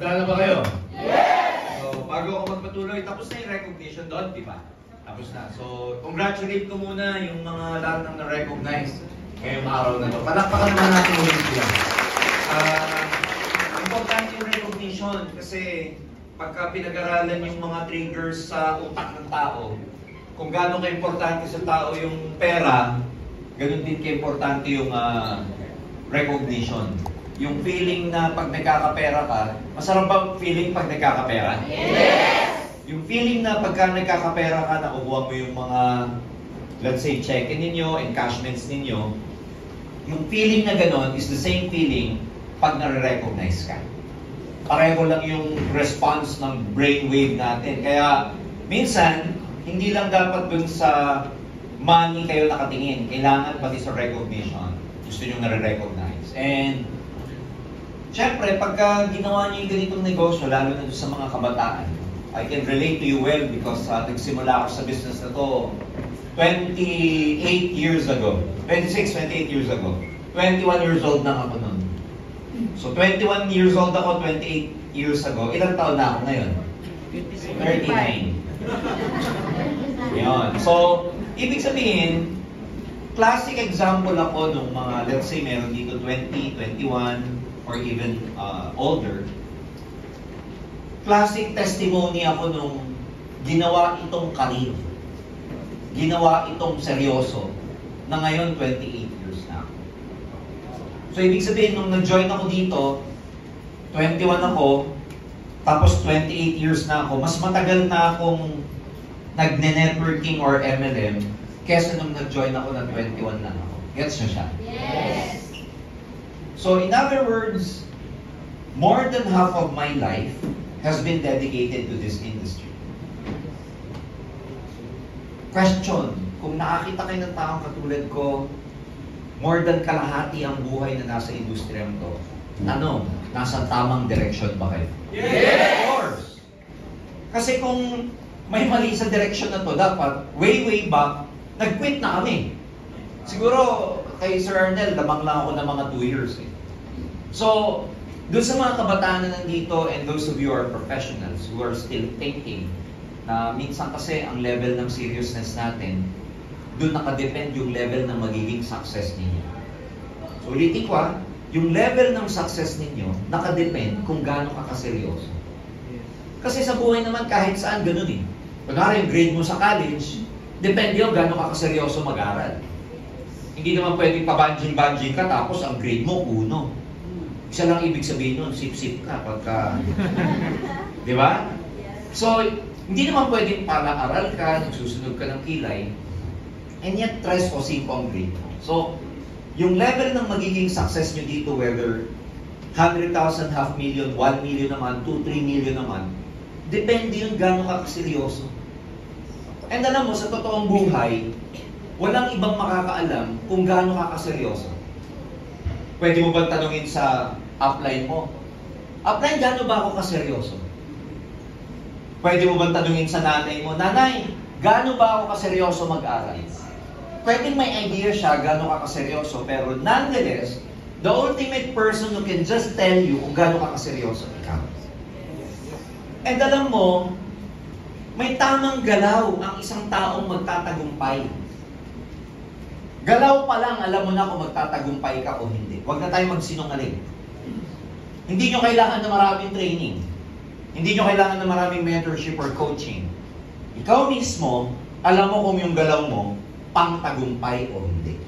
Handa na ba kayo? Yes! So, bago ako magpatuloy, tapos na yung recognition doon, di ba? Tapos na. So, congratulate ko muna yung mga lahat ng na-recognize ngayong araw na to. Palakpakan naman natin ulit sila. Importante yung recognition kasi pagka pinag-aralan yung mga triggers sa utak ng tao, kung gaano ka-importante sa tao yung pera, ganun din ka-importante yung recognition. Yung feeling na pag nagkakapera ka, masarap ba feeling pag nagkakapera? Yes! Yung feeling na pagka nagkakapera ka, nakukuha mo yung mga, let's say, check-in ninyo, encashments ninyo, yung feeling na gano'n is the same feeling pag nare-recognize ka. Pareho lang yung response ng brainwave natin. Kaya, minsan, hindi lang dapat dun sa money kayo nakatingin. Kailangan pati sa recognition. Gusto nyo nare-recognize. And, syempre, pagka ginawa niyo yung ganitong negosyo, lalo na sa mga kabataan, I can relate to you well because nagsimula ako sa business na to 28 years ago. 28 years ago. 21 years old na ako nun. So, 21 years old ako, 28 years ago. Ilang taon na ako ngayon? 39. Yun. So, ibig sabihin, classic example ako nung mga, let's say, meron dito 20, 21, or even older. Classic testimony ako nung ginawa itong career. Ginawa itong seryoso na ngayon 28 years na ako. So, ibig sabihin, nung nag-join ako dito, 21 ako, tapos 28 years na ako, mas matagal na akong nagne-networking or MLM kesa nung nag-join ako na 21 lang ako. Gets nyo siya? Yes! So, in other words, more than half of my life has been dedicated to this industry. Question, kung nakakita kayo ng taong katulad ko, more than kalahati ang buhay na nasa industriyang to, ano, nasa tamang direction ba kayo? Yes! Of course! Kasi kung may mali sa direction na to, dapat, way back, nag-quit na kami. Siguro, kay Sir Arnel, lamang lang ako ng mga 2 years. So, doon sa mga kabataan na nandito and those of you who are professionals who are still thinking na minsan kasi ang level ng seriousness natin, doon nakadepend yung level ng magiging success ninyo. So, ulitin ko yung level ng success ninyo, nakadepend kung gaano ka kaseryoso. Kasi sa buhay naman kahit saan ganun eh. Kunwari yung grade mo sa college, depende yung gaano ka kaseryoso mag-aral. Hindi naman pwedeng pabanjing-banjing ka tapos ang grade mo, 1. Isa lang ibig sabihin nun, sip-sip ka pagka... Di ba? So, hindi naman pwedeng pala-aral ka, nagsusunod ka ng kilay, and yet 3 o 5 ang grade mo. So, yung level ng magiging success nyo dito, whether 100,000, 500,000, 1 million naman, 2, 3 million naman, depende yun gano'n ka kaseryoso. And alam mo, sa totoong buhay, walang ibang makakaalam kung gaano ka kaseryoso. Pwede mo bang tanungin sa upline mo? Upline, gaano ba ako kaseryoso? Pwede mo bang tanungin sa nanay mo? Nanay, gaano ba ako kaseryoso mag-aral? Pwede may idea siya gaano ka kaseryoso, pero nonetheless, the ultimate person who can just tell you kung gaano ka kaseryoso ikaw. And alam mo, may tamang galaw ang isang taong magtatagumpay. Galaw pa lang, alam mo na kung magtatagumpay ka o hindi. Huwag na tayo magsinungaling. Hindi nyo kailangan na maraming training. Hindi nyo kailangan na maraming mentorship or coaching. Ikaw mismo, alam mo kung yung galaw mo, pang-tagumpay o hindi.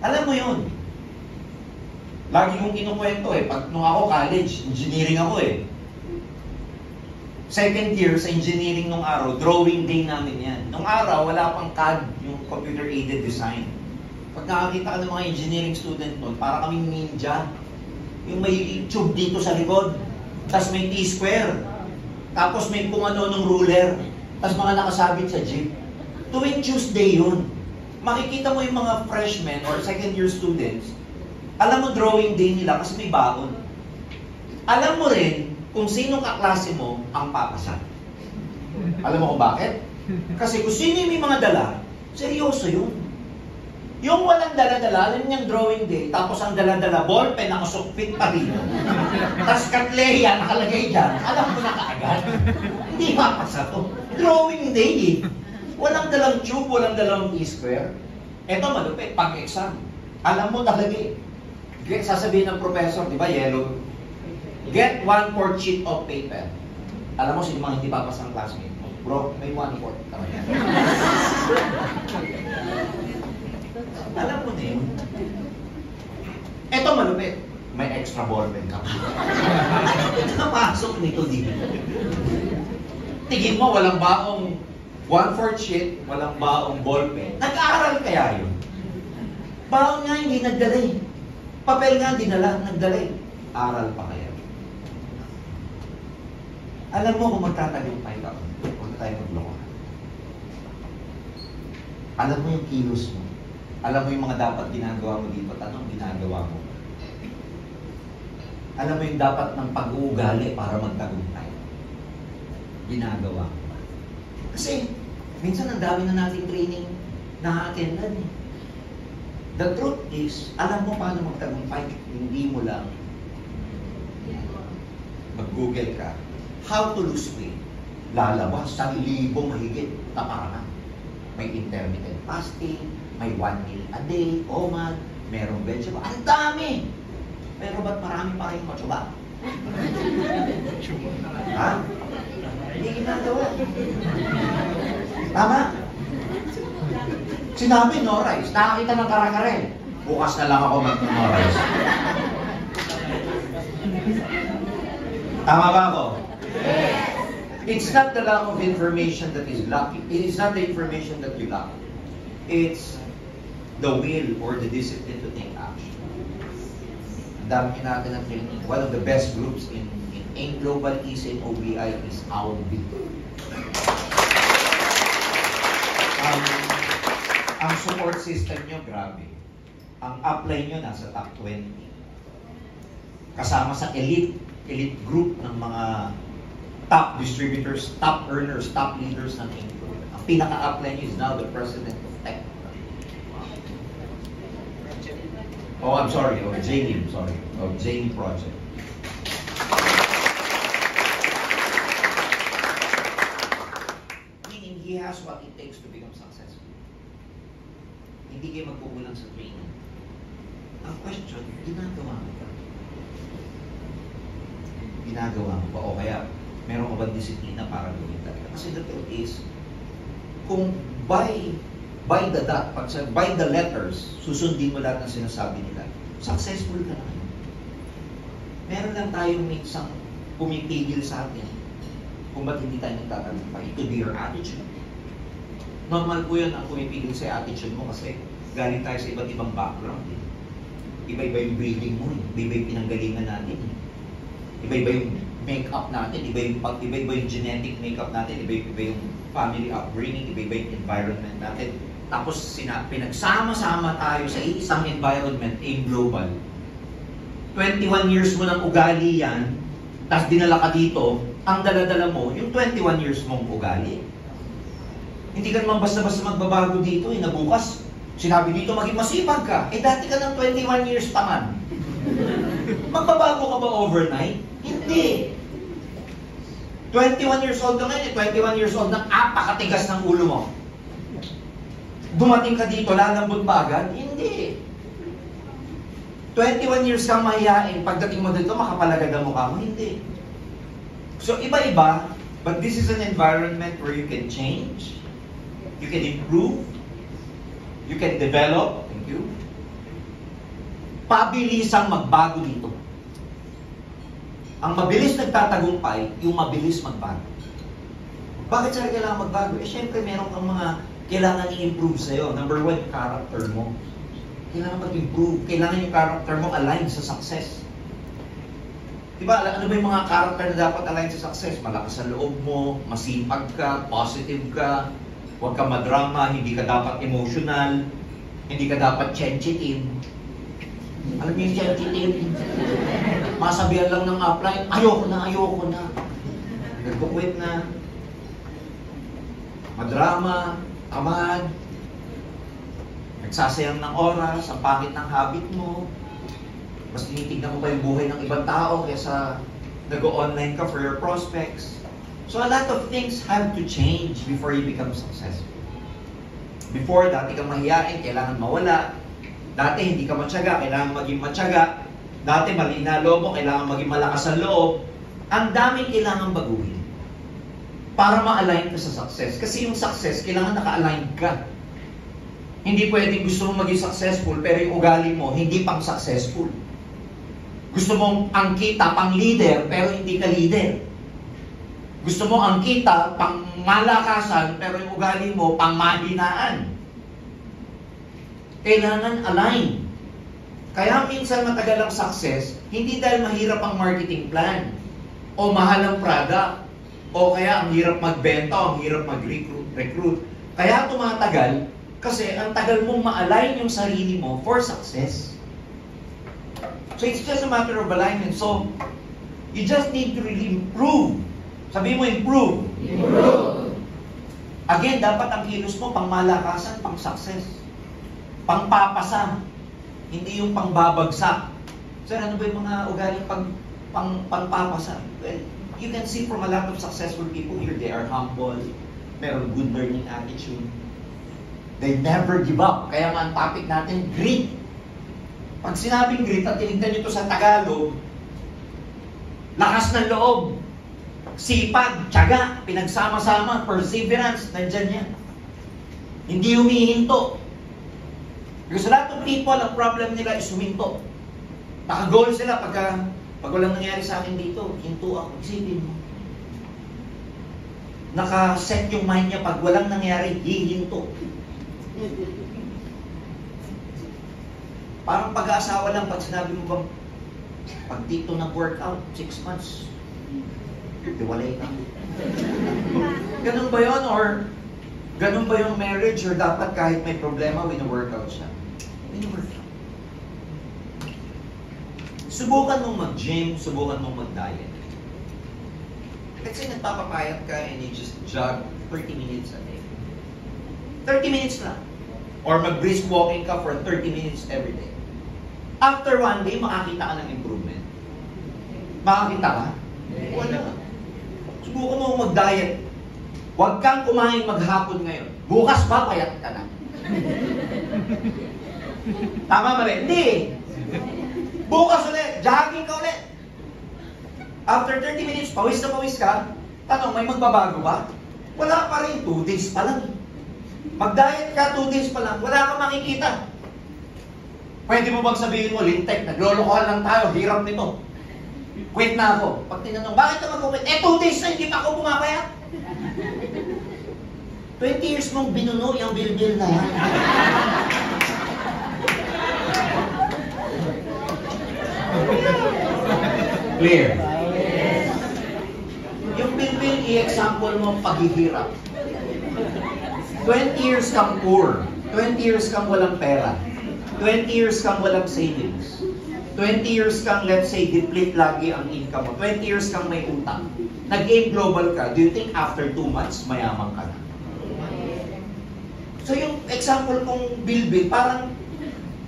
Alam mo yun. Lagi kong kinukwento nung ako college, engineering ako Second year sa engineering nung araw, drawing day namin yan. Nung araw, wala pang CAD, yung computer-aided design. Pag nakakita ka ng mga engineering student nun, para kaming ninja. Yung may tube dito sa likod, tapos may T-square, tapos may pumano ng ruler, tapos mga nakasabit sa jeep. Tuwing Tuesday yun. Makikita mo yung mga freshmen or second year students, alam mo drawing day nila kasi may baon. Alam mo rin, kung sinong kaklase mo ang papasa. Alam mo kung bakit? Kasi kung sino yung may mga dala, seryoso yun. Yung walang dala-dala, alam niyang drawing day, tapos ang dala-dala, ballpen, nakasukpit pa rin. Tapos katleya, nakalagay dyan. Alam ko na kaagad. Hindi mapasa to. Drawing day eh. Walang dalang tube, walang dalang e-square. Eto malupit, pag-exam. Alam mo talaga eh. Sasabihin ng professor, di ba, yellow? Get 1/4 sheet of paper. Alam mo, sino mga hindi papasa ng classmate mo? Bro, may 1/4. Tama yan. Alam mo na yun. Eto malupit. May extra ballpen ka. Napasok nito dito. Tingin mo, walang baong 1/4 sheet, walang baong ballpen. Nag-aaral kaya yun? Baon nga hindi nagdala eh. Papel nga dinala, nagdala eh. Aral pa kaya. Alam mo kung magtatagumpay ka, huwag tayo maglokohan. Alam mo yung kilos mo. Alam mo yung mga dapat ginagawa mo dito, anong ginagawa mo? Alam mo yung dapat ng pag-uugali para magtagumpay. Ginagawa mo. Kasi, minsan ang dami na nating training na attendan eh. The truth is, alam mo paano magtagumpay, hindi mo lang mag-google ka. How to lose weight. Lalabas, 1,000 mahigit, taparan. May intermittent fasting, may 1 meal a day, OMAD, merong vegetable. Ang dami! Pero ba't marami pa kayong matsuba? Ha? Hindi ginagawa. Tama? Sinabi, no rice. Nakakita ng karakarel. Bukas na lang ako mag-no rice. Tama ba ako? It's not the lack of information that is lacking. It is not the information that you lack. It's the will or the discipline to take action. Ang dami natin ng training. One of the best groups in AIM Global is in OBI is AUB. Ang support system nyo, grabe. Ang upline nyo, nasa top 20. Kasama sa elite group ng mga top distributors, top earners, top leaders ng AIM. Ang pinaka-upline nyo is now the president of Tech. Oh, I'm sorry. Oh, JNIM, sorry. Oh, JNIM project. Meaning, he has what it takes to become successful. Hindi kayo magkukulang sa training. Ang question, ginagawa mo ba? Ginagawa mo ba? O kaya, meron ka ba disiplina para gawin talaga? Kasi the truth is, kung by the letters, susundin mo lahat ng sinasabi nila, successful ka na. Meron lang tayong minsan pumipigil sa atin kung ba't hindi tayo nagtatagumpay. It could be your attitude. Normal po yun ang pumipigil sa attitude mo kasi galing tayo sa iba't ibang background. Eh. Iba-iba yung breeding mo. Eh. Iba-iba yung pinanggalingan natin. Eh. Iba-iba yung make-up natin. Iba-iba yung genetic make-up natin. Iba-iba yung family upbringing. Iba-iba yung environment natin. Tapos pinagsama-sama tayo sa isang environment, AIM Global. 21 years mo ng ugali yan, tapos dinala ka dito, ang dala-dala mo, yung 21 years mong ugali. Hindi ka naman basta-basta magbabago dito, na bukas, sinabi dito maging masipag ka. Eh dati ka ng 21 years pa man. Magbabago ka ba overnight? Hindi. 21 years old ka ngayon, 21 years old na apakatigas ng ulo mo. Dumating ka dito, lalambot ba agad? Hindi. 21 years kang mahihain, pagdating mo dito, makapalagad ang mukha mo? Hindi. So, iba-iba, but this is an environment where you can change, you can improve, you can develop, thank you. Pabilisang magbago dito. Ang mabilis nagtatagumpay, yung mabilis magbago. Bakit sila kailangan magbago? Eh, syempre, meron kang mga kailangan i-improve sa'yo. Number 1, character mo. Kailangan mag-improve. Kailangan yung character mo align sa success. Diba, ano ba yung mga character na dapat align sa success? Malakas sa loob mo, masipag ka, positive ka, huwag ka madrama, hindi ka dapat emotional, hindi ka dapat sensitive. Alam niyo yung sensitive? Masabihan lang ng upline, ayoko na. Nagkukwit na. Madrama, tamad. Nagsasayang ng oras, ang pangit ng habit mo, mas tinitignan mo pa yung buhay ng ibang tao kaysa nag-online ka for your prospects. So a lot of things have to change before you become successful. Before, dati kang mahiyain, kailangan mawala. Dati hindi ka matyaga, kailangan maging matyaga. Dati mali na loob mo, kailangan maging malakas ang loob. Ang daming kailangan baguhin para ma-align ka sa success. Kasi yung success, kailangan naka-align ka. Hindi pwedeng gusto mong maging successful, pero yung ugali mo, hindi pang successful. Gusto mong ang kita pang leader, pero hindi ka leader. Gusto mo ang kita pang malakasan, pero yung ugali mo pang mahinaan. Kailangan align. Kaya minsan matagal ang success, hindi dahil mahirap ang marketing plan, o mahal ang product, o kaya ang hirap magbenta, o ang hirap mag-recruit. Kaya tumatagal, kasi ang tagal mong ma-align yung sarili mo for success. So it's just a matter of alignment. So, you just need to really improve. Sabi mo, improve. Improve. Again, dapat ang kilos mo pang malakasan, pang success. Pang papasa. Hindi yung pang babagsak. Sir, ano ba yung mga ugaling pang papasa? Well, you can see from a lot of successful people here, they are humble, meron good learning attitude. They never give up. Kaya nga ang topic natin, grit. Pag sinabing grit, at tinignan nyo ito sa Tagalog, lakas ng loob. Sipag, tiyaga, pinagsama-sama, perseverance, nandyan yan. Hindi humihinto. Because a lot of people, ang problem nila is huminto. Naka-goal sila pag walang nangyari sa akin dito, hinto ako. Isipin mo. Naka-set yung mind niya, pag walang nangyari, hihinto. Parang pag-aasawa lang, pag sinabi mo bang, pag dito nag-workout, 6 months, diwalay ka. Ganun ba yun? Or ganun ba yung marriage? Or dapat kahit may problema, wino-workout siya? Wino-workout. Subukan mong mag-gym, subukan mong mag-diet. Let's say nagpapapayat ka and you just jog 30 minutes a day. 30 minutes lang. Or mag-brisk walking ka for 30 minutes every day. After one day, makakita ka ng improvement. Makakita ka? Wala. Subukan mo mag-diet. Huwag kang kumain maghapon ngayon. Bukas pa, payat ka na. Tama mali? Hindi. Bukas ulit, jogging ka ulit. After 30 minutes, pawis na pawis ka. Tanong, may magbabago ba? Wala pa rin, 2 days pa lang. Mag-diet ka, 2 days pa lang, wala kang makikita. Pwede mo bang sabihin mo, Lintek, naglolokohan lang tayo, hirap nito. Quit na ako. Pag tinanong, bakit ka mag-quit? 2 days na, hindi pa ako bumapayat. 20 years mong binuno yung bilbil na yan. Clear? Yung bilbil, i-example mo paghihirap. 20 years kang poor. 20 years kang walang pera. 20 years kang walang savings. 20 years kang, let's say, deplete lagi ang income mo. 20 years kang may utang. Nag-aim global ka. Do you think after 2 months, mayaman ka na? So yung example kong bilbil,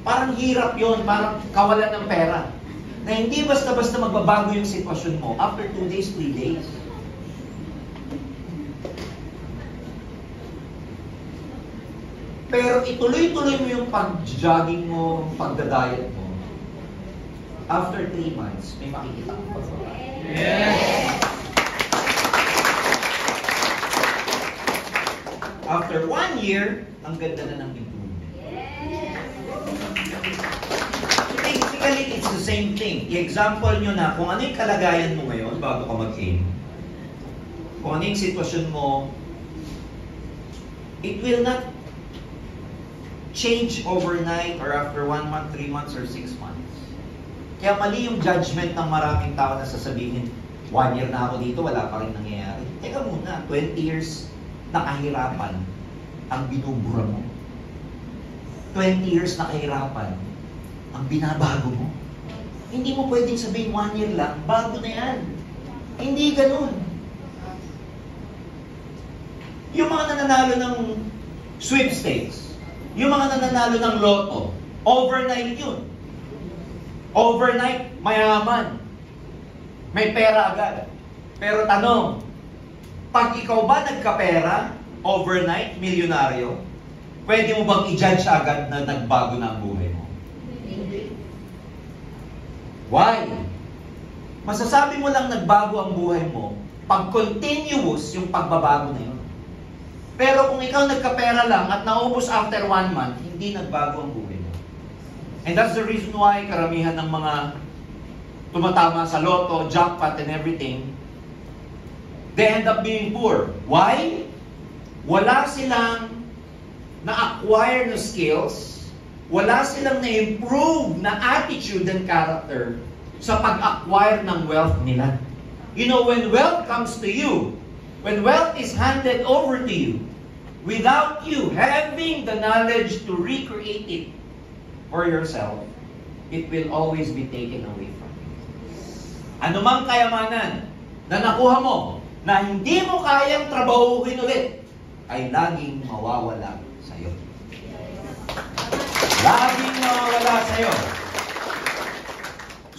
parang hirap yon, parang kawalan ng pera. Na hindi basta-basta magbabago yung sitwasyon mo after 2 days, 3 days. Pero ituloy-tuloy mo yung pag-jogging mo, pagda-diet mo. After 3 months, may makikita kang pagbabago. Yes! After 1 year, ang ganda na ng improvement. Basically, it's the same thing. I-example nyo na kung ano yung kalagayan mo ngayon bago ka mag-aim. Kung ano yung sitwasyon mo, it will not change overnight or after 1 month, 3 months, or 6 months. Kaya mali yung judgment ng maraming tao na sasabihin, 1 year na ako dito, wala pa rin nangyayari. Teka muna, 20 years nakahirapan ang binubura mo. 20 years nakahirapan ang binabago mo. Hindi mo pwedeng sabihin 1 year lang, bago na yan. Hindi ganun. Yung mga nananalo ng sweepstakes, Yung mga nananalo ng loto, overnight yun. Overnight, mayaman. May pera agad. Pero tanong, pag ikaw ba nagkapera, overnight, milyonaryo, pwede mo bang i-judge agad na nagbago na ang buhay mo? Hindi. Why? Masasabi mo lang nagbago ang buhay mo pag continuous yung pagbabago na yun. Pero kung ikaw nagkapera lang at naubos after 1 month, hindi nagbago ang buhay mo. And that's the reason why karamihan ng mga tumatama sa loto, jackpot, and everything, they end up being poor. Why? Wala silang na-acquire na skills, wala silang na-improve na attitude and character sa pag-acquire ng wealth nila. You know, when wealth comes to you, when wealth is handed over to you, without you having the knowledge to recreate it for yourself, it will always be taken away from you. Anumang kayamanan na nakuha mo, na hindi mo kayang trabahuhin ulit, ay laging mawawala sa'yo. Laging mawawala sa'yo.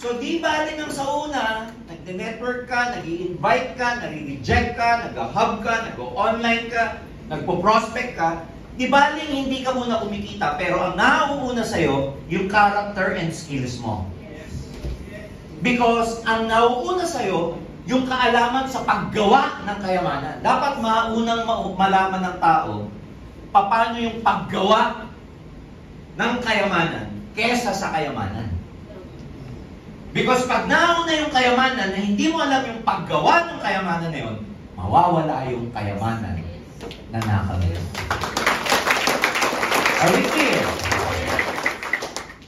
So di bali nang sa una, nagde-network ka, nag-i-invite ka, nare-reject ka, nag-hub ka, nag-online ka, nagpo-prospect ka, di baling hindi ka muna kumikita, pero ang nauuna sa'yo, yung character and skills mo. Because ang nauuna sa'yo, yung kaalaman sa paggawa ng kayamanan. Dapat maunang malaman ng tao paano yung paggawa ng kayamanan kesa sa kayamanan. Because pag nauna yung kayamanan na hindi mo alam yung paggawa ng kayamanan na yun, mawawala yung kayamanan na nakamit. Are we clear?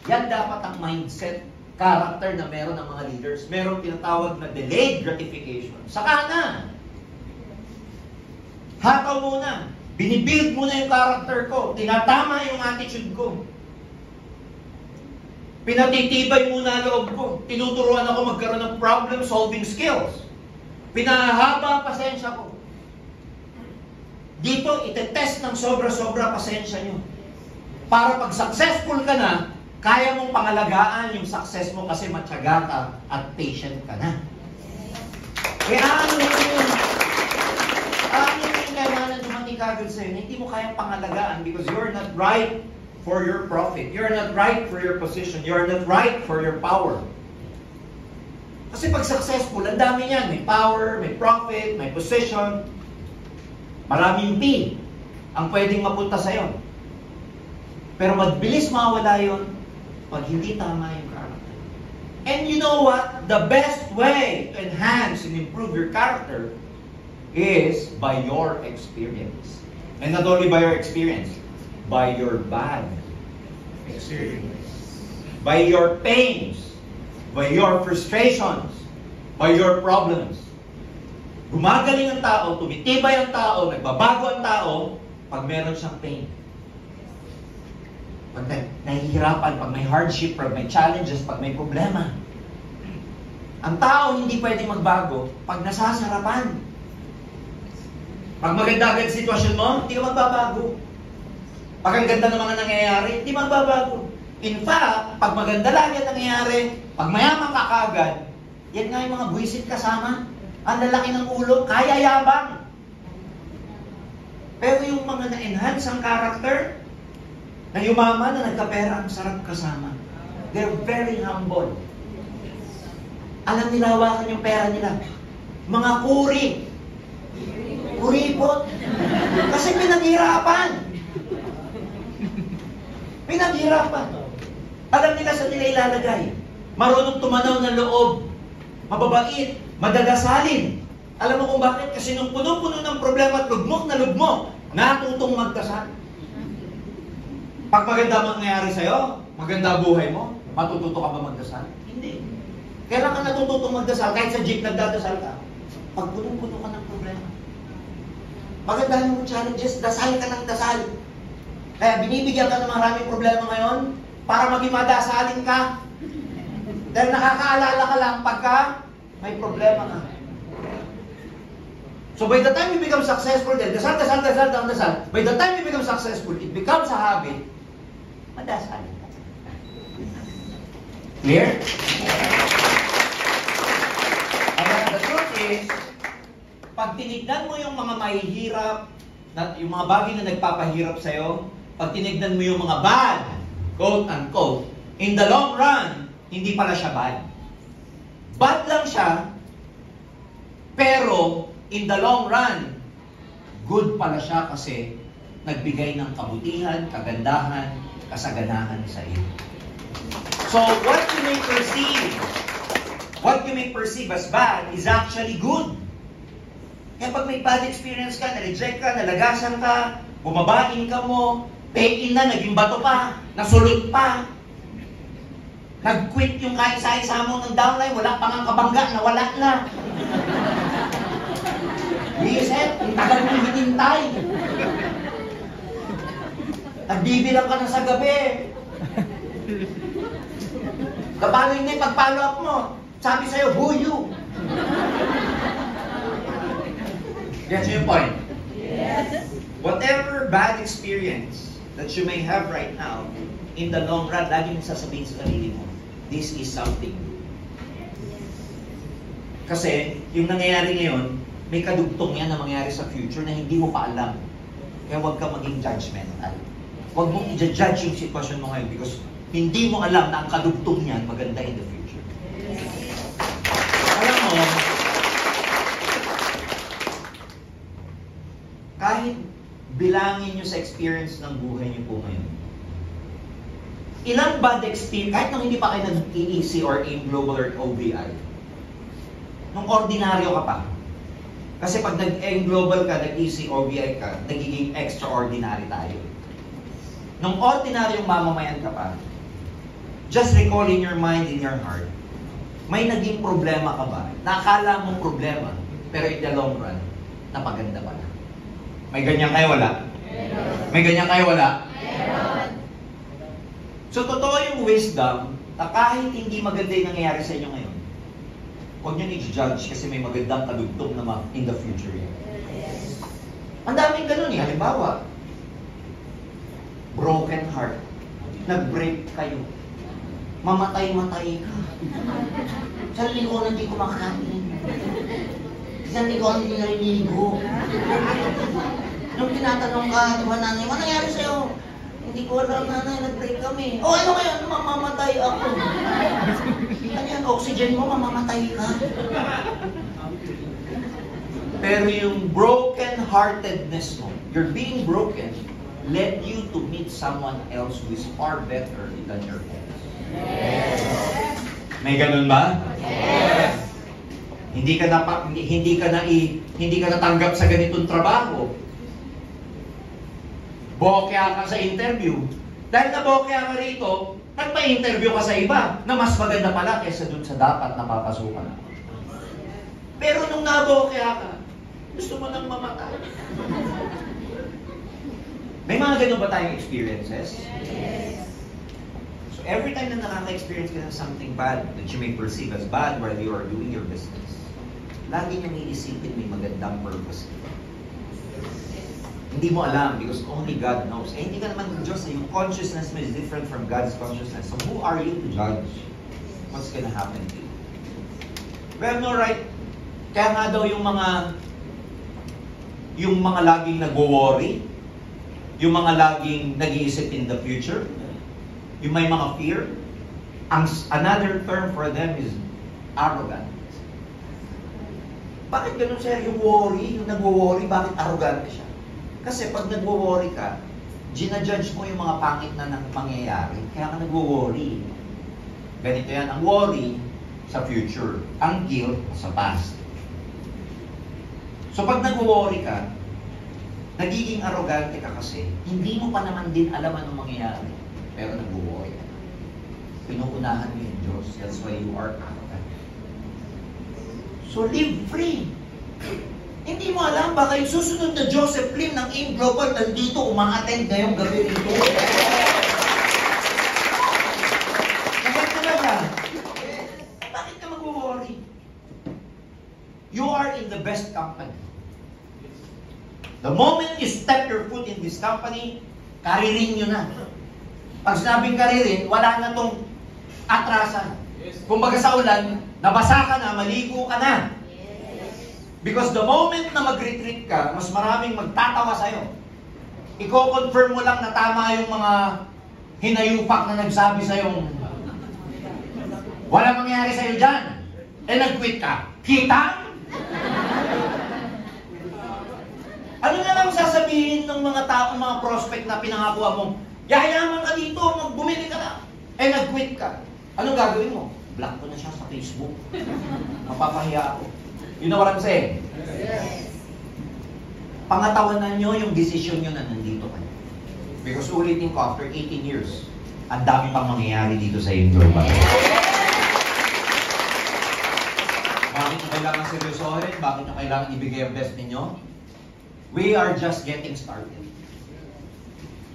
Yan dapat ang mindset, character na meron ng mga leaders. Meron tinatawag na delayed gratification. Saka na. Hakaw muna. Binibuild muna yung character ko. Tinatama yung attitude ko. Pinatitibay muna ang loob ko. Tinuturuan ako magkaroon ng problem-solving skills. Pinahaba ang pasensya ko. Dito, itetest ng sobra-sobra pasensya nyo. Para pag successful ka na, kaya mong pangalagaan yung success mo kasi matyaga ka at patient ka na. Kaya ano yun? Ano yung kailangan dumating kagad sa'yo? Hindi mo kayang pangalagaan because you're not right for your profit. You're not right for your position. You're not right for your power. Kasi pag successful, ang dami yan. May power, may profit, may position. Maraming P ang pwedeng mapunta sa'yo. Pero mabilis mawala yun pag hindi tama yung character. And you know what? The best way to enhance and improve your character is by your experience. And not only by your experience, by your bad experience. By your pains, by your frustrations, by your problems. Gumagaling ang tao, tumitibay ang tao, nagbabago ang tao pag meron siyang pain. Pag nahihirapan, pag may hardship, pag may challenges, pag may problema. Ang tao hindi pwedeng magbago pag nasasarapan. Pag maganda agad sitwasyon mo, hindi ka magbabago. Pag ang ganda ng mga nangyayari, hindi magbabago. In fact, pag maganda lang yan nangyayari, pag mayaman ka kaagad, yan nga yung mga buwisit kasama. Ang lalaki ng ulo, kaya yabang. Pero yung mga na-enhance ang character, na yumaman na nagkapera, ang sarap kasama. They're very humble. Alam nila hawakan yung pera nila. Mga kuri. Kuripot. Kasi pinaghirapan. Pinaghirapan. Alam nila sa nila ilalagay. Marunong tumanaw ng loob. Mababait. Madadasalin. Alam mo kung bakit? Kasi nung puno-puno ng problema at lugmok na lugmok, natutong magdasal. Pag maganda mangyayari sa'yo, maganda buhay mo, matututo ka ba magdasal? Hindi. Kailan ka natututong magdasal? Kahit sa jeep nagdadasal ka. Pag puno-puno ka ng problema. Maganda yung challenges, dasal ka ng dasal. Kaya binibigyan ka ng maraming problema ngayon para maging madasalin ka. Dahil nakakaalala ka lang pagka may problema ka. So by the time you become successful, then dasal. By the time you become successful, it becomes a habit. Madasal. Clear? The truth is, pag tinignan mo yung mga mahihirap, yung mga bagay na nagpapahirap sa'yo, pag tinignan mo yung mga bad, quote unquote, in the long run, hindi pala siya bad. Bad lang siya, pero in the long run, good pala siya kasi nagbigay ng kabutihan, kagandahan, kasaganahan sa iyo. So, what you may perceive as bad is actually good. Kaya pag may bad experience ka, na-reject ka, nalagasan ka, bumabain ka mo, pekin na, naging bato pa, nasulot pa, nag-quit yung kaisa-isa mo ng downline, wala pang ang kabangga, nawala na. Reset, ang tagal mong hinintay. Nagbibilang ka na sa gabi. Kapano hindi pag-follow up mo? Sabi sa'yo, who you? Gets your point? Yes. Whatever bad experience that you may have right now, in the long run, lagi mong sasabihin sa sarili mo, this is something. Kasi, yung nangyayari ngayon, may kadugtong yan na mangyayari sa future na hindi mo pa alam. Kaya huwag ka maging judgmental. Huwag mong i-judge yung sitwasyon mo ngayon because hindi mo alam na ang kadugtong niyan maganda in the future. Alam mo, kahit bilangin nyo sa experience ng buhay nyo po ngayon, ilang bad experience, kahit nung hindi pa kayo nag-EEC or AIM Global or OBI, nung ordinaryo ka pa, kasi pag nag-AIM Global ka, nag-EEC, OBI ka, nagiging extraordinary tayo. Nung ordinaryong mamamayan ka pa, just recall in your mind, in your heart, may naging problema ka ba? Nakala mong problema, pero in the long run, napaganda pala. May ganyan kayo, wala? Meron. May ganyan kayo, wala? Meron. So, totoo yung wisdom na kahit hindi maganda yung nangyayari sa inyo ngayon, huwag nyo i-judge kasi may magandang kadugtong naman in the future yan. Yes. Ang daming ganun eh. Halimbawa, broken heart. Nag-break kayo. Mamatay-matay ka. Sa linggo hindi ko makakain. Sa linggo hindi nariligo. Nung tinatanong ka, di ba nanay, ano nangyari sa'yo? Hindi ko alam, nanay, nag-break kami. O ano ngayon? Mamamatay ako. Ano yan? Oxygen mo, mamamatay ka. Pero yung broken-heartedness mo, you're being broken, led you to meet someone else who is far better than your own. Yes. May ganun ba? Yes. Hindi ka natanggap sa ganitong trabaho. Bokya ka sa interview. Dahil nabokya ka rito, nagpa-interview ka sa iba na mas maganda pala kaysa dun sa dapat na papasukan. Pero nung nabokya ka, gusto mo nang mamatay. May mga ganun ba tayong experiences? Yes. So every time na nakaka-experience ka ng something bad that you may perceive as bad while you are doing your business, lagi niyo may isipin may magandang purpose. Hindi mo alam because only God knows. Eh, hindi ka naman ng Diyos. Yung consciousness mo is different from God's consciousness. So who are you to judge what's gonna happen to you? Well, no, right? Kaya nga daw yung mga laging nagwo-worry, yung mga laging nag-iisip in the future, yung may mga fear, another term for them is arrogant. Bakit ganun sir? Yung worry, yung nagwo-worry, bakit arrogant siya? Kasi pag nagwo-worry ka, ginajudge mo yung mga pangit na nang mangyayari, kaya ka nagwo-worry. Ganito yan, ang worry sa future, ang guilt sa past. So pag nagwo-worry ka, nagiging arrogante ka kasi, hindi mo pa naman din alam anong mangyayari, pero nagwo-worry ka. Pinuunahan mo yung Diyos, that's why you are arrogant. So live free. Hindi mo alam, baka yung susunod na Joseph Lim ng AIM Global nandito, umang-attend ngayong gabi rito. Bakit talaga? Bakit ka mag-worry? You are in the best company. The moment you step your foot in this company, karirin nyo na. Pag sinabing karirin, wala na tong atrasan. Kumbaga sa ulan, nabasa ka na, maligo ka na. Because the moment na mag-retreat ka, mas maraming magtatawa sa'yo. Iko-confirm mo lang na tama yung mga hinayupak na nagsabi sa'yo, wala mangyayari sa'yo dyan. Eh, nag-quit ka. Kita? Ano na lang sasabihin ng mga tao, mga prospect na pinangakuha mong, yayaman ka dito, magbumili ka na. Eh, nag-quit ka. Anong gagawin mo? Block ko na siya sa Facebook. Mapapahiya ako. You know what I'm saying? Yes. Pangatawanan nyo yung desisyon nyo na nandito kayo. Because ulitin ko, after 18 years, ang dami pang mangyayari dito sa yung global. Bakit nyo kailangan seryosohin? Bakit nyo kailangan ibigay ang best ninyo? We are just getting started.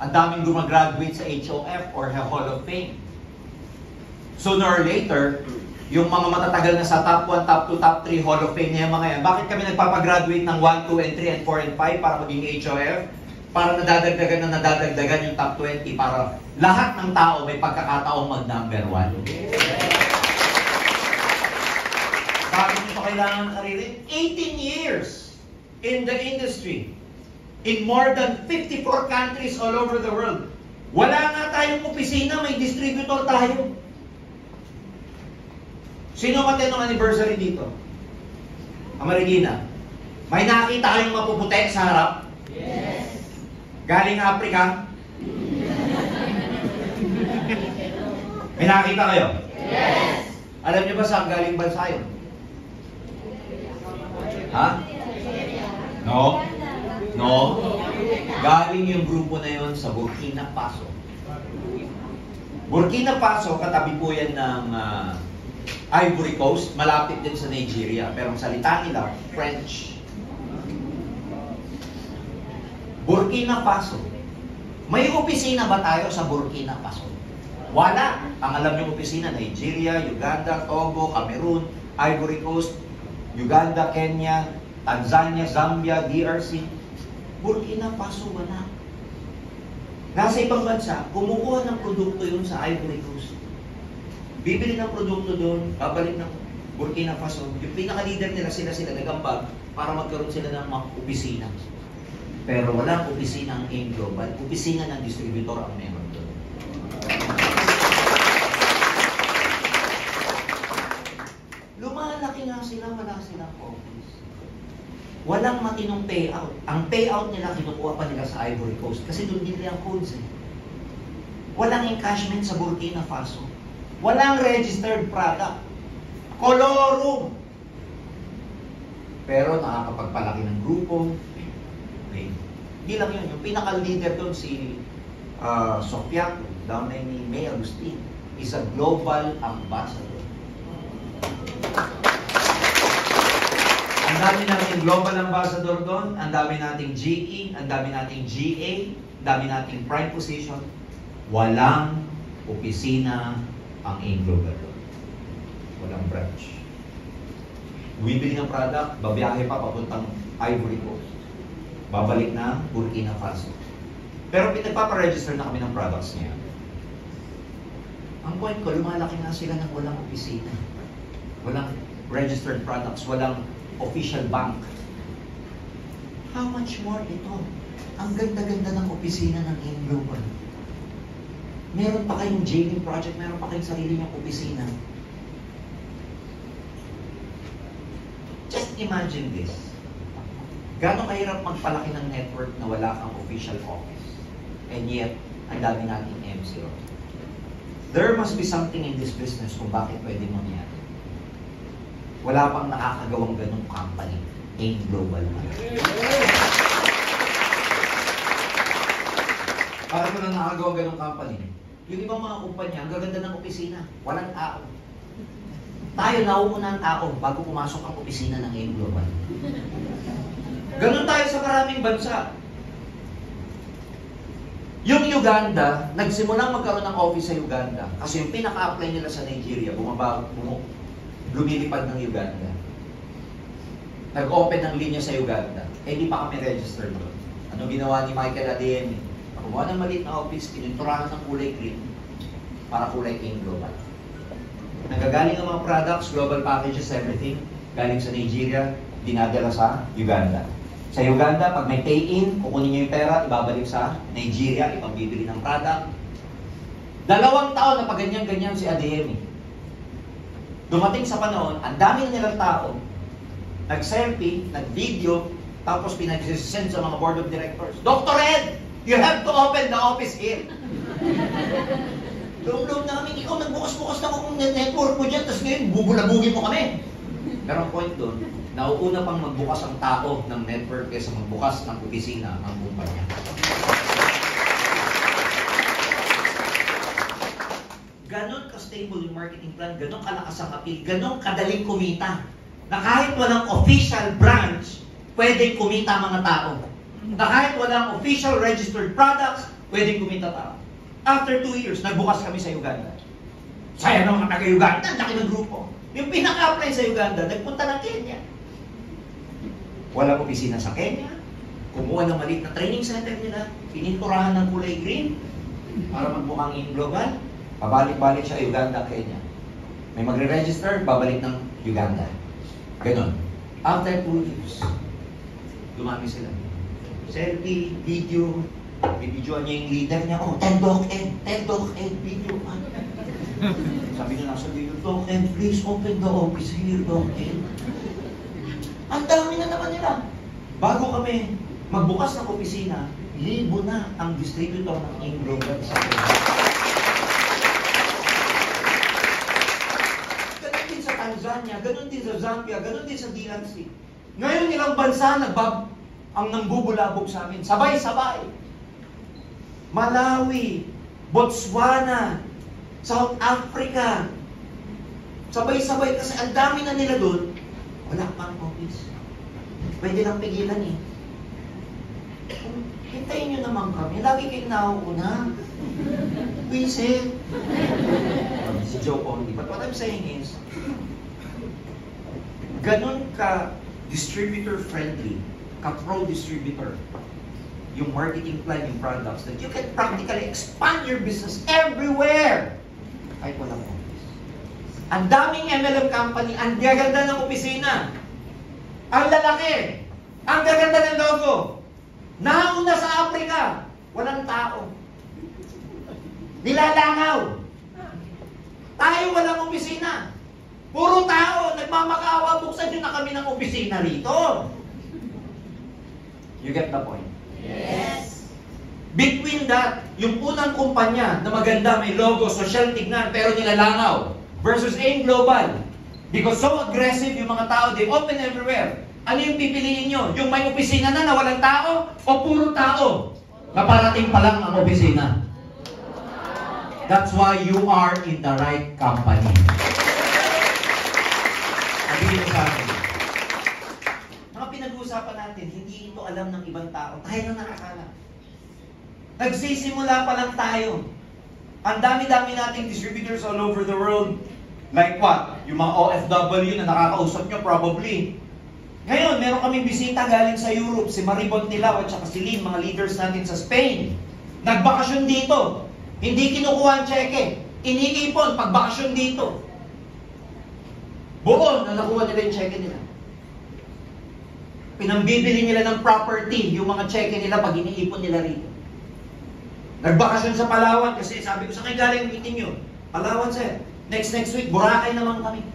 Ang daming gumagraduate sa HOF or Hall of Fame. Sooner or later, yung mga matatagal na sa top 1, top 2, top 3 Hall of Fame niya mga yan, bakit kami nagpapagraduate ng 1, 2, and 3, and 4, and 5 para maging HOF? Para nadadagdagan yung top 20 para lahat ng tao may pagkakataong mag-number 1. Bakit nyo kailangan karirin? 18 years in the industry. In more than 54 countries all over the world. Wala nga tayong opisina, may distributor tayo. Sino matay ng anniversary dito? Amarigina. May nakita kayong mapuputi sa harap? Yes. Galing Africa? May nakita kayo? Yes. Alam niyo ba saan galing bansa yun? Ha? No? No? Galing yung grupo na yun sa Burkina Faso. Burkina Faso, katabi po yan ng Ivory Coast, malapit din sa Nigeria. Pero ang salita nila, French. Burkina Faso. May opisina ba tayo sa Burkina Faso? Wala. Ang alam yung opisina, Nigeria, Uganda, Togo, Cameroon, Ivory Coast, Uganda, Kenya, Tanzania, Zambia, DRC. Burkina Faso, wala. Nasa ibang bansa, kumukuha ng produkto yun sa Ivory Coast. Bibili ng produkto doon, babalik ng Burkina Faso. Yung pinaka-leader nila, sila nagambag para magkaroon sila ng mga opisina. Pero walang opisina ang AIM Global. Opisina ng distributor ang meron doon. Lumalaki nga sila, wala silang office. Walang matinong payout. Ang payout nila, kinukuha pa nila sa Ivory Coast. Kasi doon din nila ang codes eh. Walang encashment sa Burkina Faso. Walang registered product. Kolorum. Pero nakakapagpalaki ng grupo. Okay. Hindi lang yun. Yung pinaka-leader doon si Sofia, down na ni May Agustin, is a global ambassador. Ang dami nating global ambassador doon, ang dami nating GE, ang dami nating GA, ang dami nating prime position. Walang opisina ang AIM Global doon. Walang branch. Bumibili ng product, babiyahe pa papuntang Ivory Coast. Babalik na Burkina Faso. Pero pinagpaparegister na kami ng products niya. Ang point ko, lumalaki nga sila ng walang opisina. Walang registered products, walang official bank. How much more ito? Ang ganda-ganda ng opisina ng AIM Global. Meron pa kayong JV project, meron pa kayong sarili niyong opisina. Just imagine this. Gano'ng kahirap magpalaki ng network na wala kang official office. And yet, ang dami nating MCO. There must be something in this business kung bakit pwede mangyari. Wala pang nakakagawang ganong company. AIM Global man. Para mo lang nakakagawang ganong company. Yung ibang mga kumpanya, ang gaganda ng opisina. Walang tao. Tayo, nauuna ang tao bago pumasok ang opisina ng AIM Global. Ganon tayo sa maraming bansa. Yung Uganda, nagsimulang magkaroon ng office sa Uganda kasi yung pinaka-apply nila sa Nigeria, lumilipad ng Uganda. Nag-open ng linya sa Uganda. Eh, di pa kami registered doon. Ano ginawa ni Michael Ademi? Gumawa ng maliit na office, pininturahan ng kulay green para kulay AIM Global. Nagagaling ang mga products, global packages, everything, galing sa Nigeria, dinadala sa Uganda. Sa Uganda, pag may pay-in, kukunin nyo yung pera, ibabalik sa Nigeria, ipambibili ng product. 2 taon na paganyan-ganyan si ADM. Dumating sa panahon, ang dami na nilang tao, nag-selfie, nag-video, tapos pinag-send sa mga board of directors. Dr. Ed, you have to open the office here. Loob-loob namin, ikaw nagbukas-bukas na kung network mo dyan, tapos ngayon, bubulabugin mo kami. Pero ang point doon, nauuna pang magbukas ang tao ng network kaysa magbukas ng opisina ng kumpanya. Ganon ka-stable yung marketing plan, ganon kalakas ang appeal, ganon kadaling kumita, na kahit walang official branch, pwedeng kumita mga tao. Na kahit walang official registered products, pwedeng kumita tao. After 2 years, nagbukas kami sa Uganda. Saya ng mga taga-Uganda, ang laki ng grupo. Yung pinaka-apply sa Uganda, nagpunta ng Kenya. Walang opisina sa Kenya. Kumuha ng maliit na training center nila. Pininturahan ng kulay green para magbukang AIM Global. Pabalik-balik siya Uganda, Kenya. May magre-register, babalik ng Uganda. Ganon. After 2 years, dumami sila. Selfie, video, bibidyoan niya yung leader niya. Oh, tell Doc Ed, video. Sabi niya nasa video, Doc Ed, please open the office here, Doc Ed. Ang dami na naman nila. Bago kami magbukas ng opisina, 1,000 na ang distributor ng AIM Global sa Kenya. Ganon din sa Tanzania, ganon din sa Zambia, ganon din sa DRC. Ngayon ilang bansa ang nangbubulabog sa amin. Sabay-sabay. Malawi, Botswana, South Africa. Sabay-sabay kasi ang dami na nila doon. Wala pang office. Pwede lang pigilan eh. Hintayin nyo naman kami. Lagi kayong nauuna. Visit. Si Joe only. But what I'm saying is, ganun ka distributor-friendly, ka-pro-distributor, yung marketing plan, yung products, that you can practically expand your business everywhere. Kahit walang office. Ang daming MLM company, ang gaganda ng opisina. Ang lalaki. Ang gaganda ng logo. Nauna sa Africa. Walang tao. Nilalangaw. Tayo walang opisina. Puro tao. Nagmamakaawa. Buksan nyo na kami ng opisina rito. You get the point? Yes. Between that, yung unang kumpanya na maganda, may logo, social tignan, pero nilalangaw, versus AIM Global. Because so aggressive yung mga tao, they open everywhere. Ano yung pipiliin nyo? Yung may opisina na walang tao o puro tao? Naparating pa lang ang opisina. That's why you are in the right company. Sabihin sa akin, mga pinag-uusapan natin, hindi ito alam ng ibang tao. Tayo na nakakala. Nagsisimula pa lang tayo. Ang dami-dami nating distributors all over the world. Like what? Yung mga OFW na nakakausap nyo probably. Ngayon, meron kaming bisita galing sa Europe, si Maribon Tilao at saka si Lynn, mga leaders natin sa Spain. Nagbakasyon dito. Hindi kinukuha ang cheque. Iniipon pagbakasyon dito. Buon na nakuha nila yung cheque nila. Pinambibili nila ng property, yung mga cheque nila pag iniipon nila rito. Nagbakasyon sa Palawan kasi sabi ko sa kayo galing meeting nyo. Palawan sir, next week, Boracay naman kami.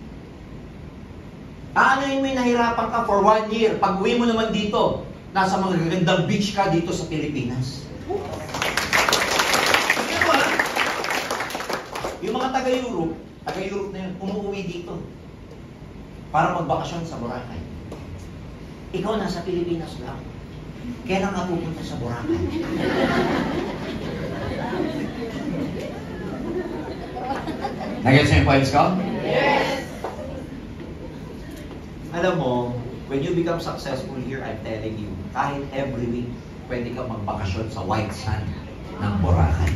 Ano yung may nahirapan ka for 1 year? Pag uwi mo naman dito, nasa mga gagandang beach ka dito sa Pilipinas. Sige mo ha? Yung mga taga-Europe na yun, umuwi dito para magbakasyon sa Boracay. Ikaw nasa Pilipinas lang. Kailan ka pupunta sa Boracay? Nag-gets yung points ko? Yes. Alam mo, when you become successful here, I'm telling you, kahit every week, pwede kang magbakasyon sa white sand ng Boracay.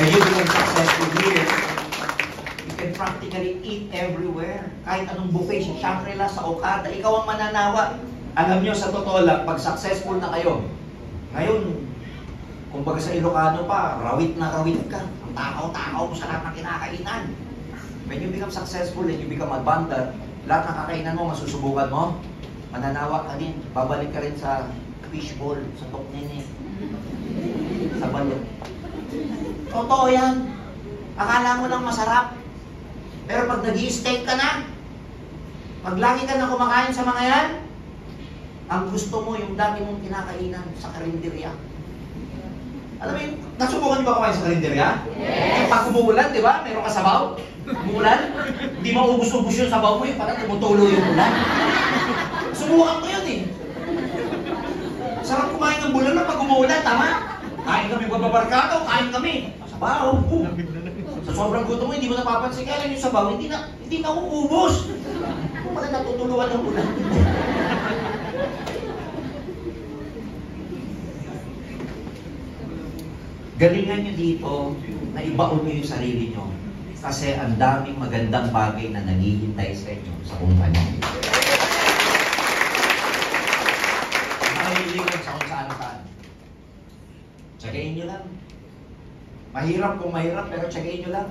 When you become successful here, you can practically eat everywhere. Kahit anong buffet, sa Shangri-La, sa Okada, ikaw ang mananawa. Alam nyo, sa totoo lang, pag successful na kayo, ngayon, Kumbaga sa Ilocano pa, rawit na rawit ka. Ang takaw-takaw mo sa lahat ng kinakainan. When you become successful and you become abundant, lahat ng kakainan mo, masusubukan mo, mananawa ka din. Babalik ka rin sa fishbowl, sa toknene, sa balon. Totoo yan. Akala mo lang masarap. Pero pag nag-i-steak ka na, pag lagi ka na kumakain sa mga yan, ang gusto mo yung dami mong kinakainan sa karinderya. Alam mo yun, nasubukan niyo ba kumain sa karinderya? Yes! Pag umuulan, di ba? Meron ka sabaw? Umuulan? Hindi maubos-ubos yung sabaw mo, yung parang tumutulo yung ulan. Subukan ko yun eh. Sarap kumain ng bulan na pag umuulan, tama? Kain kami babarkado, kain kami. Sabaw. Sa sobrang gutom mo, hindi mo napapansin. Kaya lang yung sabaw, hindi na uubos. Kung pala natutuluan ng ulan. Galingan nyo dito na ibaon nyo yung sarili nyo. Kasi ang daming magandang bagay na naghihintay sa inyo sa kumpanya. Nakalilingan sa kung saan-saan. Tsagayin nyo lang. Mahirap kung mahirap, pero tsagayin nyo lang.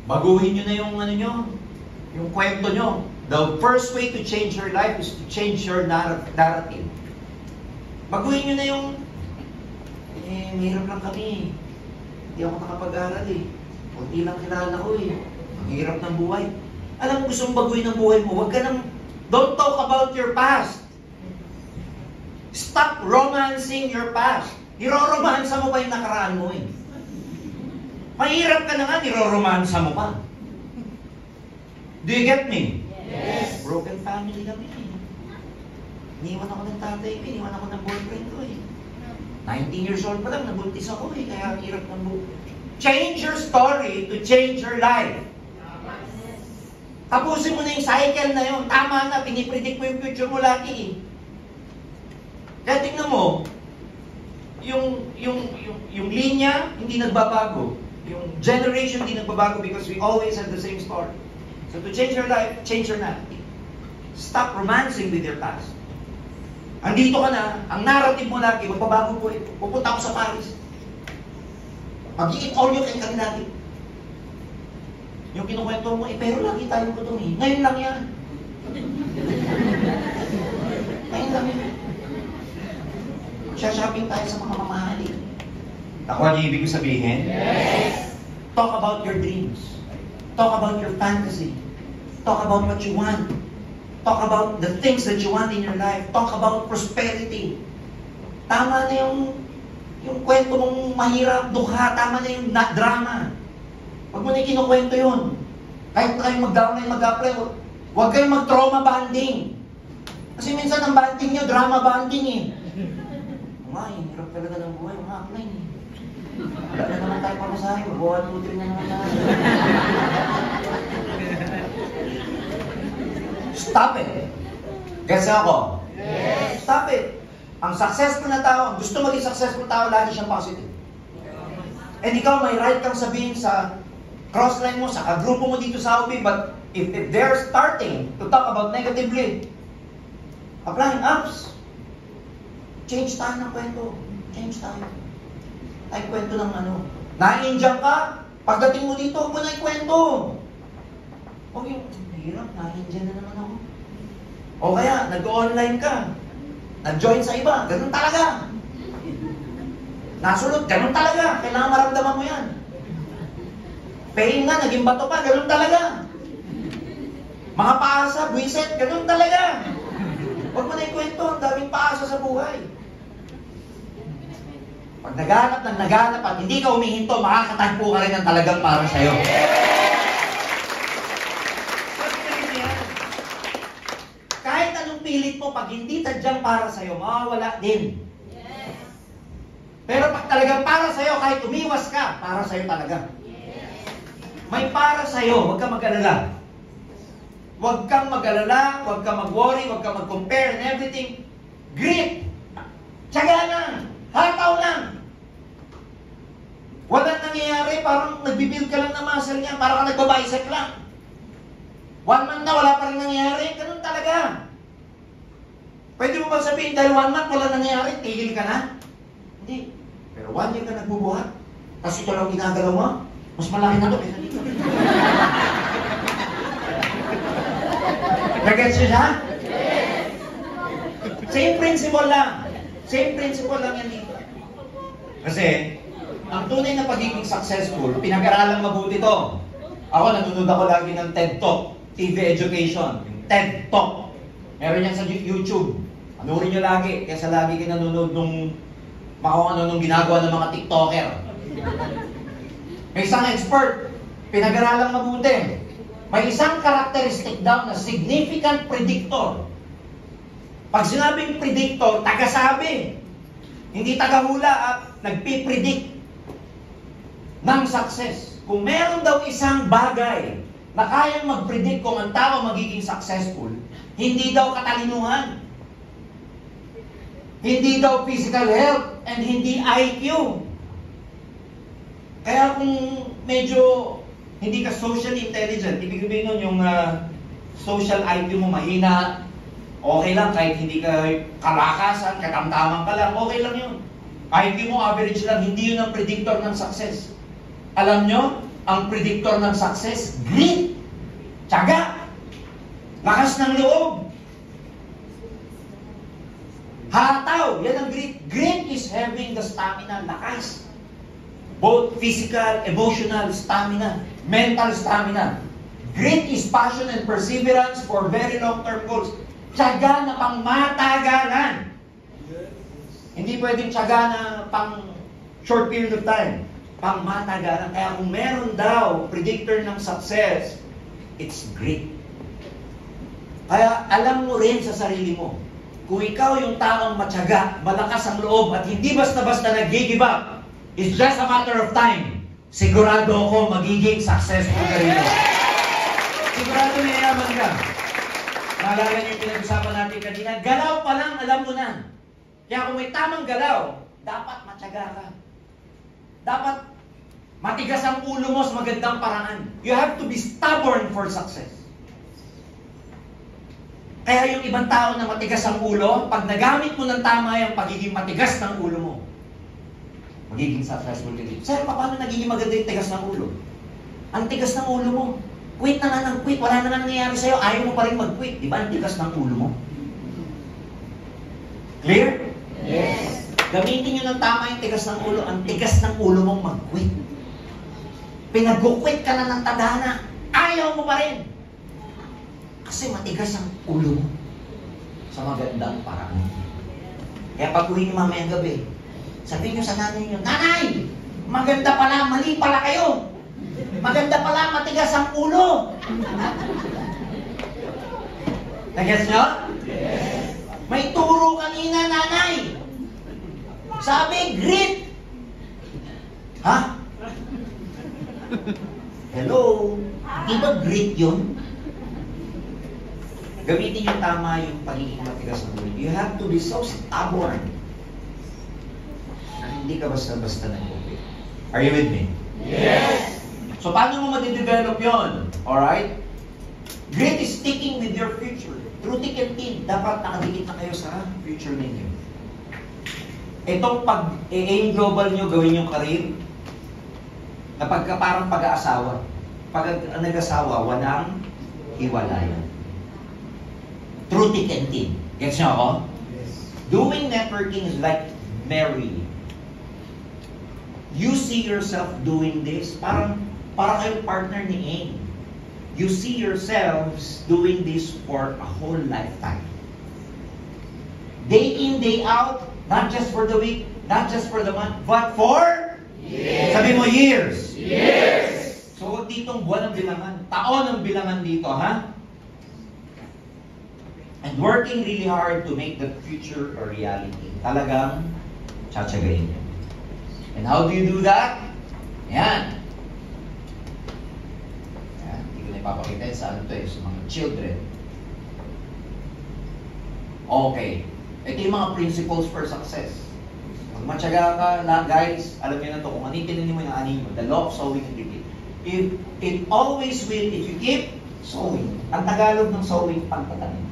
Baguhin nyo na yung ano nyo, yung kwento nyo. The first way to change your life is to change your narrative. Baguhin nyo na yung mahirap lang kami. Hindi ako nakapag-aral eh. Kunti lang kilala ko eh. Ang hirap ng buhay. Alam mo, gusto mong baguhin ang buhay mo. Don't talk about your past. Stop romancing your past. Niroromansa mo pa yung nakaraan mo eh. Mahirap ka na nga, niroromansa mo pa. Do you get me? Yes. Broken family kami eh. Iniwan ako ng tatay ko, iniwan ako ng boyfriend ko eh. 19 years old pa lang, nabuntis ako eh, kaya ang hirap ng buhay. Change your story to change your life. Tapusin mo na yung cycle na yun. Tama na, pinipredict mo yung future mo lagi eh. Kaya tingnan mo, yung linya, hindi nagbabago. Yung generation, hindi nagbabago because we always have the same story. So to change your life, change your narrative. Stop romancing with your past. Andito ka na, ang narrative mo lagi, magbabago po ito. Pupunta ako sa Paris. Mag-i-eat all you can kami natin. Yung kinukwento mo, pero lagi tayong gutom eh. Ngayon lang yan. Ngayon lang yan. Shopping tayo sa mga mamahalin. Nakuha niyo ibig ko sabihin? Yes! Talk about your dreams. Talk about your fantasy. Talk about what you want. Talk about the things that you want in your life. Talk about prosperity. Tama na yung kwento mong mahirap, dukha. Tama na yung drama. Huwag mo na kinukwento yun. Kahit kayo mag-downline, mag-apply, huwag kayong mag-trauma bonding. Kasi minsan ang bonding nyo, drama bonding eh. Hirap talaga ng buhay, mag-apply eh. Wala na naman tayo pamasahe, mag-buwan nutri na naman tayo. Stop it. Gets ako? Yes. Stop it. Ang successful na tao, ang gusto maging successful tao, lagi siyang positive. And ikaw, may right kang sabihin sa crossline mo, sa kagrupo mo dito sa OB, but if they're starting to talk about negatively, applying apps, change tayo ng kwento. Change tayo. Ay, kwento ng ano. Na-Indian ka, pagdating mo dito, huwag mo na ikwento. Huwag yung, hirap, na-Indian na naman ako. O kaya, nag-online ka. Nag-join sa iba. Ganun talaga. Nasulot, ganun talaga. Kailangan maramdaman mo yan. Pain nga, naging bato pa. Ganun talaga. Mga paasa, buwiset, ganun talaga. Huwag mo na ikwento. Ang daming paasa sa buhay. Pag naghanap at hindi ka umihinto, makakatagpo ka rin ng talagang para sa'yo. Kahit anong pilit mo, pag hindi tadyang para sa'yo, mawawala din. Yes. Pero pag talagang para sa'yo, kahit umiwas ka, para sa'yo talaga. Yes. May para sa'yo, huwag kang mag-alala. Huwag kang mag-alala, huwag kang mag-worry, huwag kang mag-compare and everything. Grit! Tiyaga lang! Hataw lang! Walang nangyayari, parang nagbibuild ka lang ng muscle niya, parang ka nagbabicep lang. 1 month na, wala pa rin nangyayari. Ganun talaga. Pwede mo ba sabihin, dahil 1 month wala nangyayari, tigil ka na? Hindi. Pero 1 year ka nagbubuhat, tapos ito lang ginagalaw mo, mas malaki na ito kaysa dito. Nag-gets nyo siya? Same principle lang. Same principle lang yan dito. Kasi, ang tunay na pagiging successful, pinag-aralang mabuti to. Ako, nanonood ako lagi ng TED Talk, TV Education, TED Talk. Meron yan sa YouTube. Anurin nyo lagi, kaya lagi kayo nanonood nung nung ginagawa ng mga TikToker. May isang expert, pinag-aralang mabuti. May isang characteristic daw na significant predictor. Pag sinabing predictor, tagasabi. Hindi tagahula at nagpipredict ng success. Kung meron daw isang bagay na kayang mag-predict kung ang tao magiging successful, hindi daw katalinuhan. Hindi daw physical health and hindi IQ. Kaya kung medyo hindi ka socially intelligent, ibig sabihin nun yung social IQ mo mahina, okay lang kahit hindi ka kalakasan, katamtaman ka lang, okay lang yun. IQ mo average lang, hindi yun ang predictor ng success. Alam nyo, ang predictor ng success, grit, tiyaga, lakas ng loob, hataw, yan ang grit. Grit is having the stamina, lakas. Both physical, emotional stamina, mental stamina. Grit is passion and perseverance for very long-term goals. Tiyaga na pang matagalan. Hindi pwedeng tiyaga na pang short period of time. Pang matagalan. Kaya kung meron daw predictor ng success, it's grit. Kaya alam mo rin sa sarili mo, kung ikaw yung taong matyaga, malakas ang loob, at hindi basta-basta nag-give up, it's just a matter of time. Sigurado ako magiging successful ka rin. Sigurado na yaman ka. Maalala niyo yung pinag-usapan natin kanina, galaw pa lang, alam mo na. Kaya kung may tamang galaw, dapat matyaga ka. Dapat matigas ang ulo mo sa magandang paraan. You have to be stubborn for success. Kaya yung ibang tao na matigas ang ulo, pag nagamit mo ng tama yung pagiging matigas ng ulo mo, magiging successful ka din. Sir, paano nagiging maganda yung tigas ng ulo? Ang tigas ng ulo mo. Quit na nga ng quit. Wala na nga nangyayari sa'yo. Ayaw mo pa rin mag-quit. Di ba ang tigas ng ulo mo? Clear? Yes. Gamitin nyo ng tama yung tigas ng ulo. Ang tigas ng ulo mong mag-quit. Pinag-quit ka na ng tadhana. Ayaw mo pa rin. Kasi matigas ang ulo mo. Sa magandang paraan. Kaya pag uwi nyo mamayang gabi, sabihin nyo sa nanay nyo, Nanay! Maganda pala, mali pala kayo! Maganda pala, matigas ang ulo! Nag-gets nyo? Yes. May turo kanina, nanay! Sabi, grit! Ha? Hello? Di ba grit yun? Gamitin yung tama yung pagiging matigas ng ulo. You have to be so stubborn. Hindi ka basta-basta nag-quit. Are you with me? Yes. So, paano mo madidevelop yun? Alright? Grit is sticking with your future. Through thick and thin, dapat nakadikit na kayo sa future ninyo. Itong pag-aim global nyo, gawin yung career, na parang pag-aasawa. Pag nag-asawa, walang hiwalayan. Through thick and thin. Gets nyo ako? Yes. Doing networking is like marrying. You see yourself doing this, parang kayong partner ni Aim. You see yourselves doing this for a whole lifetime. Day in, day out, not just for the week, not just for the month, but for years. Sabi mo, years. Years. So, huwag ditong buwan ang bilangan. Taon ang bilangan dito, ha? And working really hard to make the future a reality. Talagang tsatsagayin niyo. And how do you do that? Yan. Yan. Hindi ko na ipapakita sa ano to sa mga children. Okay. Ito yung mga principles for success. Pag matyaga ka, guys, alam niyo na to, kung ano yung tinanin mo yung ani mo, the law of sowing and reaping. It always will, if you keep sowing. Ang Tagalog ng sowing, pagtatanim.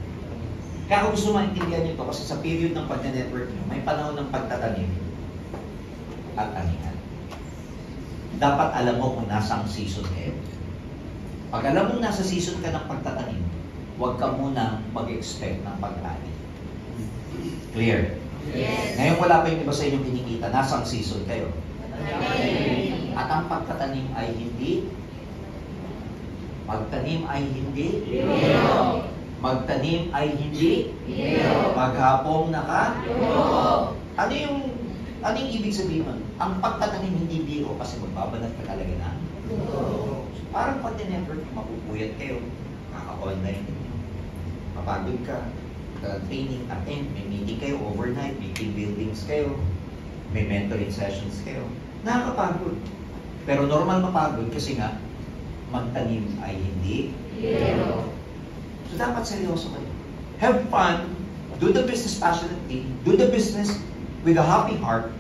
Kaya kung gusto maintindihan nyo to, kasi sa period ng pag-network nyo, may panahon ng pagtatanim. at anihan. Dapat alam mo kung nasang season kayo. Pag alam mo nasa season ka ng pagtatanim, huwag ka muna mag-expect ng pag-ani. Clear? Yes. Ngayon wala pa yung iba sa inyong kinikita, nasang season kayo. Amen. At ang pagtatanim ay hindi, magtanim ay hindi, Biro. magtanim ay hindi, Biro. maghapong naka. Biro. Ano yung ibig sabihin nun? Ang pagtatanim hindi biro kasi magbabanat ka talaga na. Parang pag in-effort, mapupuyat kayo, kaka-online, mapagod ka, training, attend, may meeting kayo overnight, may team buildings kayo, may mentoring sessions kayo. Nakakapagod. Pero normal mapagod kasi nga, magtanim ay hindi. Biro. So dapat seryoso kayo. Have fun, do the business passionately, do the business with a happy heart,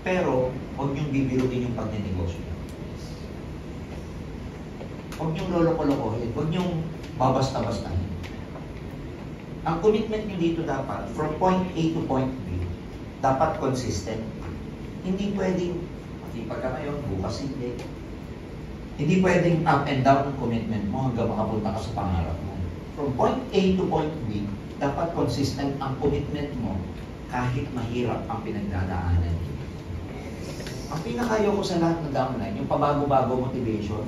pero huwag niyong bibirutin yung pagnenegosyo. Huwag niyong loloko-lokohin, huwag niyong babasta-bastahin. Ang commitment niyo dito dapat, from point A to point B, dapat consistent. Hindi pwedeng, matipag ka ngayon, bukas hindi. Hindi pwedeng up and down ang commitment mo hanggang makapunta ka sa pangarap mo. From point A to point B, dapat consistent ang commitment mo kahit mahirap ang pinagdadaanan. Ang pinakayaw ko sa lahat ng downline, yung pabago-bago motivation.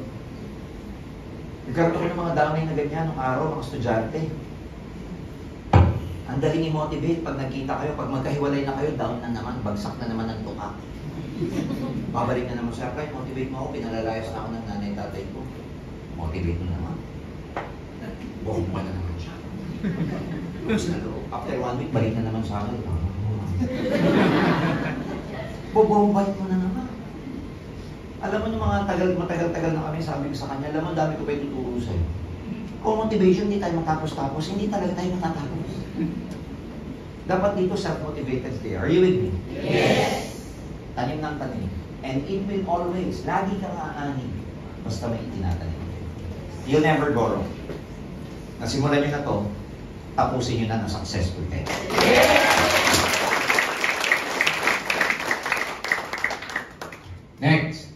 Nagkaroon ko ng mga downline na ganyan nung araw, mga estudyante. Ang daling i-motivate pag nagkita kayo, pag magkahiwalay na kayo, down na naman, bagsak na naman ang tuka. Babalik na naman siya, kahit motivate mo ako, pinalalayas na ako ng nanay tatay ko. Motivate mo naman. Bomba na naman siya. After 1 week, balik na naman sa akin. Bobombay mo na naman. Alam mo yung mga matagal-tagal na kami, sabi ko sa kanya, alam mo, dami ko pa ituturo sa'yo. Kung motivation, hindi tayo matapos-tapos, hindi talaga tayo matatapos. Dapat dito self-motivated kayo. Are you with me? Yes. Tanim ng tanim. And it will always, lagi kang aanin, basta may itinatanim. You'll never go wrong. Nasimulan nyo na to, tapusin nyo na ng successful kayo. Next.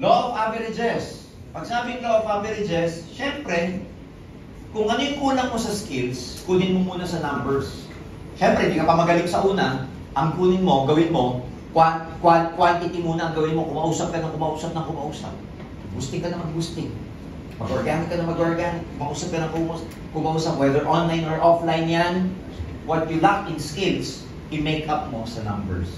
Law of averages. Pag sabing law of averages, syempre, kung ano yung kulang mo sa skills, kunin mo muna sa numbers. Syempre, hindi ka pa magaling sa una, ang kunin mo, gawin mo, quantity muna ang gawin mo, kumausap ka ng kumausap. Boosting ka na mag-boosting. Mag-organic ka na mag-organic. Kumausap ka na kumausap. Whether online or offline yan, what you lack in skills, i-make up mo sa numbers.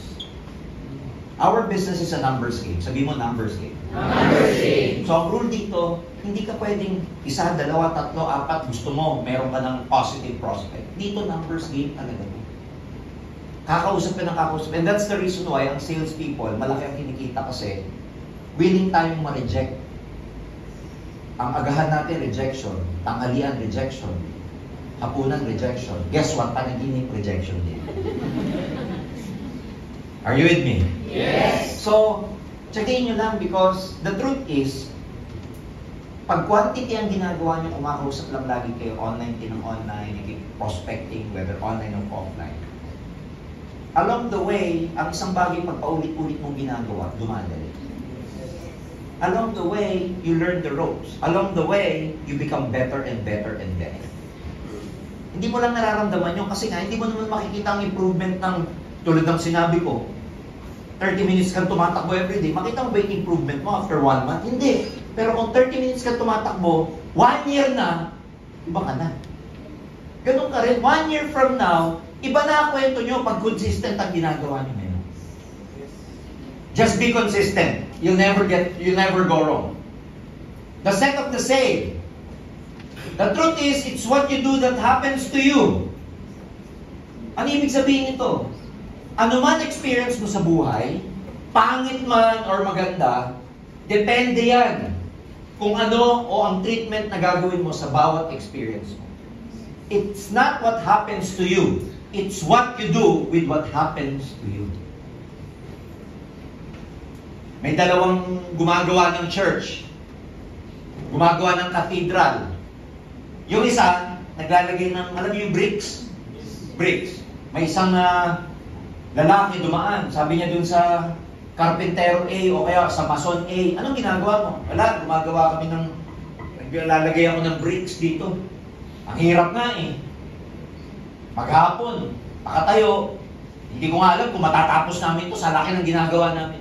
Our business is a numbers game. Sabi mo, numbers game. Numbers game. So, ang rule dito, hindi ka pwedeng 1, 2, 3, 4, gusto mo, meron ka ng positive prospect. Dito, numbers game talaga. Kakausap ka ng kakausap. And that's the reason why ang salespeople, malaki ang kinikita kasi, willing tayong ma-reject. Ang agahan natin, rejection. Tanghalian, rejection. Hapunan, rejection. Guess what? Panaginip, rejection din. Are you with me? Yes. So, checkin nyo lang because the truth is, pag quantity ang ginagawa nyo, kumakausap lang lagi kayo, online din ng online, prospecting, whether online or offline. Along the way, ang isang bagay pag paulit-ulit mong ginagawa, dumadali. Along the way, you learn the ropes. Along the way, you become better and better and better. Hindi mo lang nararamdaman yun kasi nga, hindi mo naman makikita ang improvement ng, tulad ng sinabi ko, 30 minutes kang tumatakbo everyday, makita mo ba yung improvement mo after 1 month? Hindi. Pero kung 30 minutes kang tumatakbo, 1 year na, iba ka na. Ganun ka rin, 1 year from now, iba na ang kwento nyo pag consistent ang ginagawa nyo ngayon. Just be consistent. You'll never go wrong. The set of the same. The truth is, it's what you do that happens to you. Ano ibig sabihin nito? Ano man experience mo sa buhay, pangit man or maganda, depende yan kung ano o ang treatment na gagawin mo sa bawat experience mo. It's not what happens to you. It's what you do with what happens to you. May dalawang gumagawa ng church. Gumagawa ng cathedral. Yung isa, naglalagay ng, alam niyo yung bricks? Bricks. May isang Lalaki dumaan, sabi niya dun sa carpentero A o kaya sa mason A, anong ginagawa mo? Wala, gumagawa kami ng, naglalagay ako ng bricks dito. Ang hirap nga eh. Maghapon, pakatayo, hindi ko nga alam kung matatapos namin to sa laki ng ginagawa namin.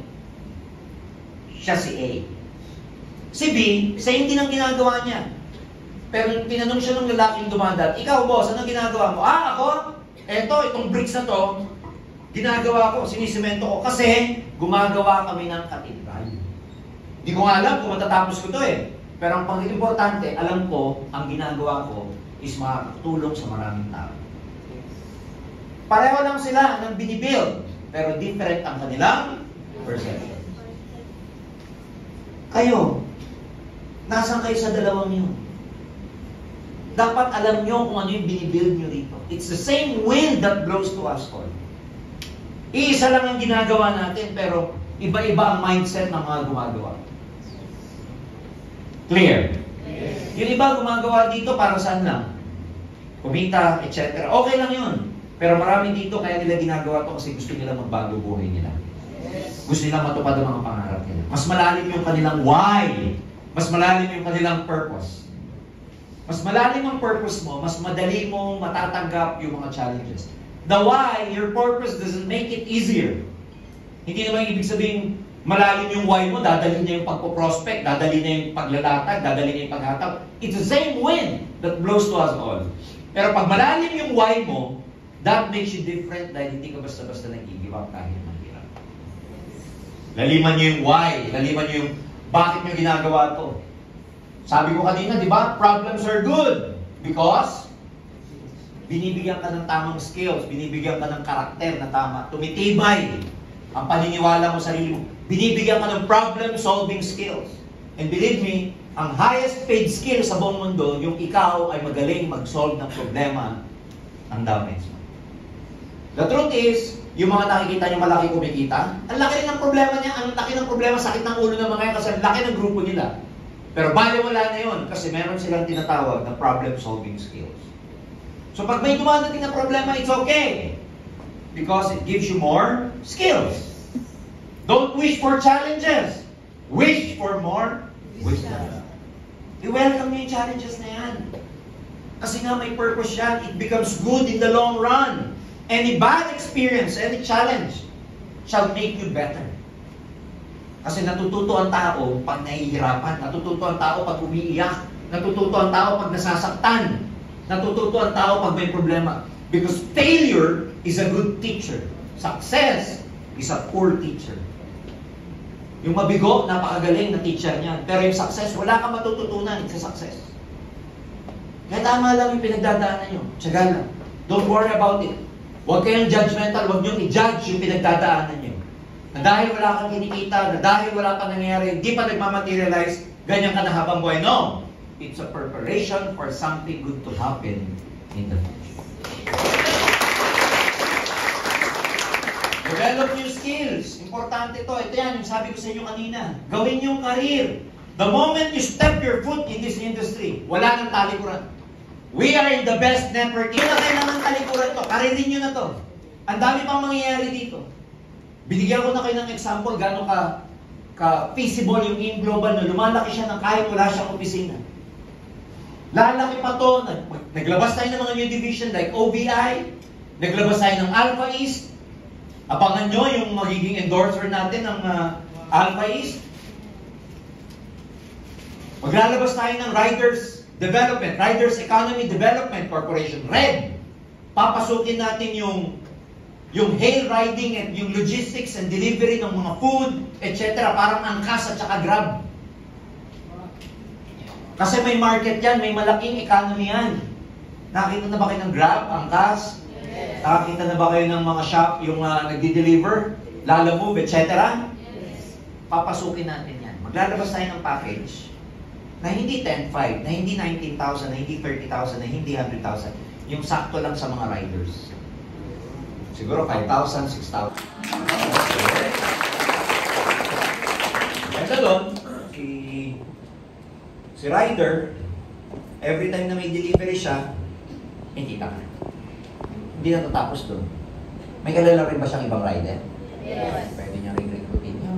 Siya si A. Si B, same din ang ginagawa niya. Pero tinanong siya ng lalaking dumadaan, ikaw boss, anong ginagawa mo? Ah, ako? Itong bricks na to, ginagawa ko, sinisemento ko kasi gumagawa kami ng katibay. Hindi ko nga alam kung matatapos ko to eh. Pero ang pang-importante, alam ko, ang ginagawa ko is makakatulong sa maraming tao. Pareho lang sila ng binibuild, pero different ang kanilang perception. Kayo, nasan kayo sa dalawang yun? Dapat alam nyo kung ano yung binibuild nyo rito. It's the same wind that blows to us all. Iisa lang ang ginagawa natin, pero iba-iba ang mindset ng mga gumagawa. Clear? Yes. Yung iba gumagawa dito para saan lang? Kumita, etc. Okay lang yun. Pero marami dito kaya nila ginagawa to kasi gusto nila magbago buhay nila. Yes. Gusto nila matupad ang mga pangarap nila. Mas malalim yung kanilang why. Mas malalim yung kanilang purpose. Mas malalim ang purpose mo, mas madali mong matatanggap yung mga challenges. The why, your purpose doesn't make it easier. Hindi naman ibig sabihin, malalim yung why mo, dadalhin niya yung pagpo-prospect, dadalhin niya yung paglalatag, dadalhin niya yung paghatag. It's the same wind that blows to us all. Pero pag malalim yung why mo, that makes you different dahil hindi ka basta-basta nag-give up kahit mahirap. Laliman niyo yung why, laliman niyo yung bakit niyo ginagawa to. Sabi ko kanina, di ba? Problems are good because binibigyan ka ng tamang skills, binibigyan ka ng karakter na tama, tumitibay ang paniniwala mo sa sarili mo. Binibigyan ka ng problem-solving skills. And believe me, ang highest paid skill sa buong mundo, yung ikaw ay magaling mag-solve ng problema ng damage mo. The truth is, yung mga nakikita niyo malaki kumikita, ang laki rin ng problema niya, ang laki ng problema, sakit ng ulo ng mga yan kasi ang laki ng grupo nila. Pero baliwala na yun kasi meron silang tinatawag na problem-solving skills. So pag may dumadating na problema, it's okay. Because it gives you more skills. Don't wish for challenges. Wish for more wisdom. I-welcome nyo yung challenges na yan. Kasi nga may purpose yan. It becomes good in the long run. Any bad experience, any challenge, shall make you better. Kasi natututo ang tao pag nahihirapan, natututo ang tao pag umiiyak, natututo ang tao pag nasasaktan, natututo ang tao pag may problema. Because failure is a good teacher. Success is a poor teacher. Yung mabigo, napakagaling na teacher niyan. Pero yung success, wala kang matututunan sa success. Kaya tama lang yung pinagdadaanan nyo. Tiyaga lang. Don't worry about it. Huwag kayong judgmental, huwag nyo i-judge yung pinagdadaanan nyo. Na dahil wala kang kinikita, na dahil wala kang nangyayari, hindi pa nagmamaterialize, ganyan ka na habang buhay. No! It's a preparation for something good to happen in the future. Develop new skills. Importante to. Ito yan, yung sabi ko sa inyo kanina. Gawin yung career. The moment you step your foot in this industry, wala nang talikuran. We are in the best network. Hindi na kailangan talikuran to. Karirin nyo na to. Ang dami pang mangyayari dito. Binigyan ko na kayo ng example gano'n ka-feasible yung in-global na lumalaki siya ng kahit wala siyang opisina. Lalaki pa to. Naglabas tayo ng mga new division like OBI. Naglabas tayo ng Alpha East. Abangan nyo yung magiging endorser natin ng Alpha East. Maglalabas tayo ng Riders Development, Riders Economy Development Corporation, RED. Papasukin natin yung hail riding at yung logistics and delivery ng mga food, etc. Parang angkas at saka Grab. Kasi may market yan, may malaking economy yan. Nakita na ba kayo ng Grab, angkas? Yes. Nakita na ba kayo ng mga shop, yung nagdi-deliver, Lalamove, etc.? Yes. Papasukin natin yan. Maglalabas tayo ng package na hindi 10,500, na hindi 19,000, na hindi 30,000, na hindi 100,000. Yung sakto lang sa mga riders. Siguro 5,000, 6,000. Ito doon, si rider, every time na may delivery siya, may kita ka. Hindi na tatapos doon. May kilala rin ba siyang ibang rider? Yes. Pwede niya rin recruitin niya.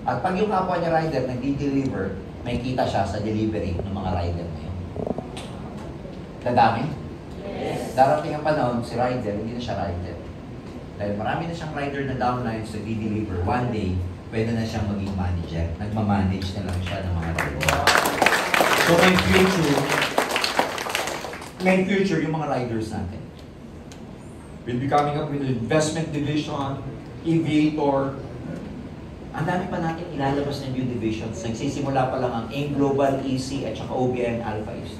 At pag yung kapwa niya rider nagdi-deliver, may kita siya sa delivery ng mga rider na yun. Dadami? Yes. Darating ang panahon, si rider, hindi na siya rider. Dahil marami na siyang rider na downlines na di-deliver. One day, pwede na siyang maging manager. Nagmamanage na lang siya ng mga rider. So may future yung mga riders natin. We'll be coming up with an investment division, aviator. Ang dami pa natin ilalabas ng new divisions. Nagsisimula pa lang ang AIM Global, EC, at saka OBN Alpha East.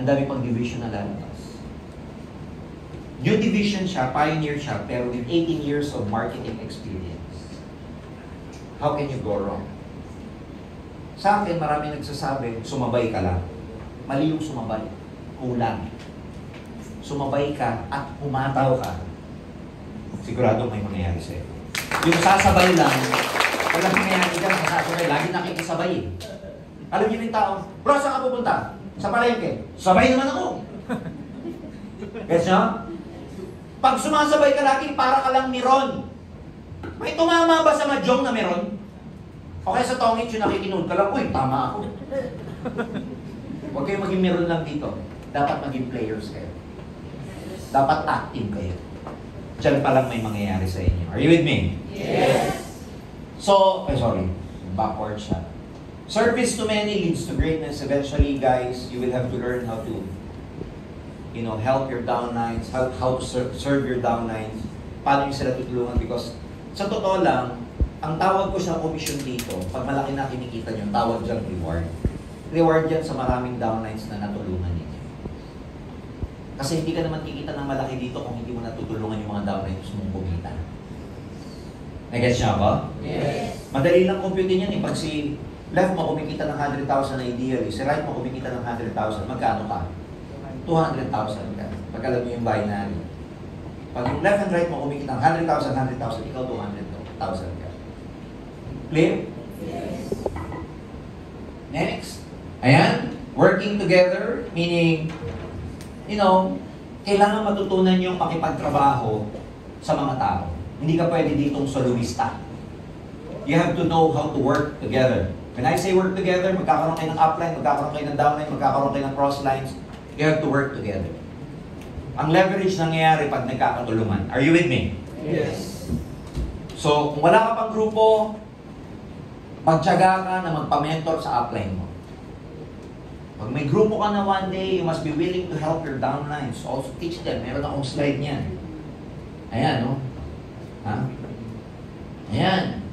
Ang dami pang division na lalabas. New division siya, pioneer siya, pero with 18 years of marketing experience. How can you go wrong? Sa akin, marami nagsasabi, sumabay ka lang. Mali yung sumabay. Kulang. Sumabay ka at umataw ka. Sigurado may mangyayari sa'yo. Yung sasabay lang, walang mangyayari dyan, sasabay, lagi nakikisabay eh. Alam niyo yung tao, bro, saan ka pupunta? Sa palengke. Sabay naman ako. Gets nyo? Pag sumasabay ka lagi, para ka lang meron. May tumama ba sa madyong na meron? O kaya sa tongit yung nakikinood ka lang, uy, tama ako. Huwag kayo maging meron lang dito. Dapat maging players kayo. Dapat active kayo. Diyan pa lang may mangyayari sa inyo. Are you with me? Yes. So, backward siya. Service to many leads to greatness. Eventually, guys, you will have to learn how to, help your downlines, how to serve your downlines, paano yung sila tutulungan. Because, sa totoo lang, ang tawag ko sa commission dito, pag malaki na kinikita nyo, tawag dyan reward. Reward yan sa maraming downlines na natulungan ninyo. Kasi hindi ka naman kikita ng malaki dito kung hindi mo natutulungan yung mga downlines mong kumita. Nag-gets niya ako? Yes. Madali lang computin yan eh. Pag si left mo kumikita ng 100,000 na ideally, si right mo kumikita ng 100,000, magkano ka? 200,000 ka. Pag alam mo yung binary. Pag yung left and right mo kumikita ng 100,000, ikaw 200,000 ka. Clear? Yes. Next. Ayan. Working together, meaning, kailangan matutunan yung makipagtrabaho sa mga tao. Hindi ka pwede ditong soloista. You have to know how to work together. When I say work together, magkakaroon kayo ng upline, magkakaroon kayo ng downline, magkakaroon kayo ng crosslines. You have to work together. Ang leverage nangyayari pag nagkakatulungan. Are you with me? Yes. So, kung wala ka pang grupo, magtiyaga ka na magpa-mentor sa upline mo. Pag may grupo ka na one day, you must be willing to help your downlines. Also teach them. Meron akong slide niyan. Ayan, no? Ha? Ayan.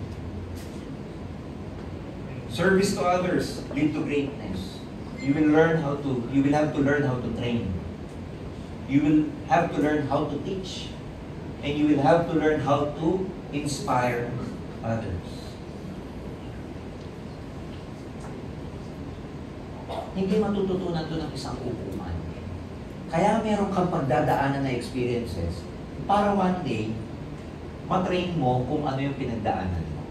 Service to others lead to greatness. You will have to learn how to train. You will have to learn how to teach. And you will have to learn how to inspire others. Hindi matututunan to ng isang upuan. Kaya meron kang pagdadaanan na experiences para one day, matrain mo kung ano yung pinagdaanan mo.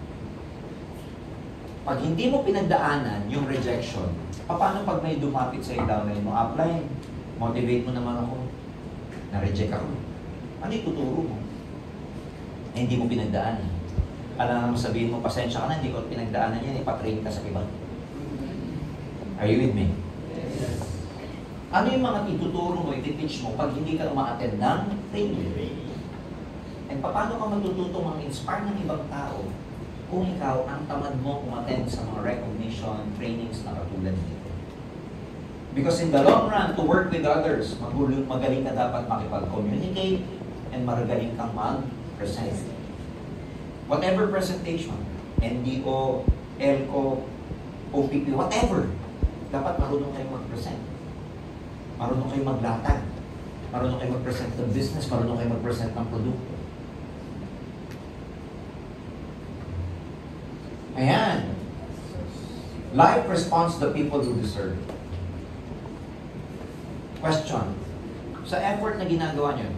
Pag hindi mo pinagdaanan yung rejection, paano pag may dumapit sa downline mo, upline, motivate mo naman ako, na-reject ako. Ano yung tuturo mo? Eh, hindi mo pinagdaanan. Alam naman sabihin mo, pasensya ka na, hindi ko pinagdaanan yan, ipatrain ka sa iba. Are you with me? Yes. Ano yung mga ituturo mo, iti-teach mo pag hindi ka uma-attend ng training? And paano ka matututong mag-inspire ng ibang tao kung ikaw ang tamad mo umattend sa mga recognition trainings na katulad nito? Because in the long run, to work with others, magaling ka dapat makipag-communicate and magaling kang mag-present. Whatever presentation, NDO, ELCO, OPP, whatever, dapat marunong kayong mag-present. Marunong kayong maglatag. Marunong kayong mag-present ng business. Marunong kayong mag-present ng produkto. Ayan. Life responds to the people who deserve it. Question. Sa effort na ginagawa nyo,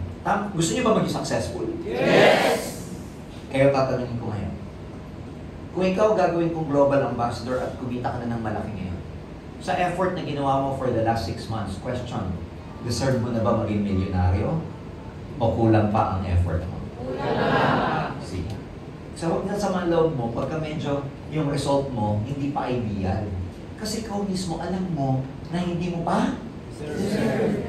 gusto nyo ba maging successful? Yes. Kaya tatanungin ko ngayon. Kung ikaw gagawin kong global ambassador at kumita ka na ng malaki ngayon, sa effort na ginawa mo for the last 6 months, question, deserve mo na ba maging milyonaryo? O kulang pa ang effort mo? Sige. So, huwag na sa mga loob mo, pagka medyo yung result mo, hindi pa ideal. Kasi ikaw mismo, alam mo na hindi mo pa deserve.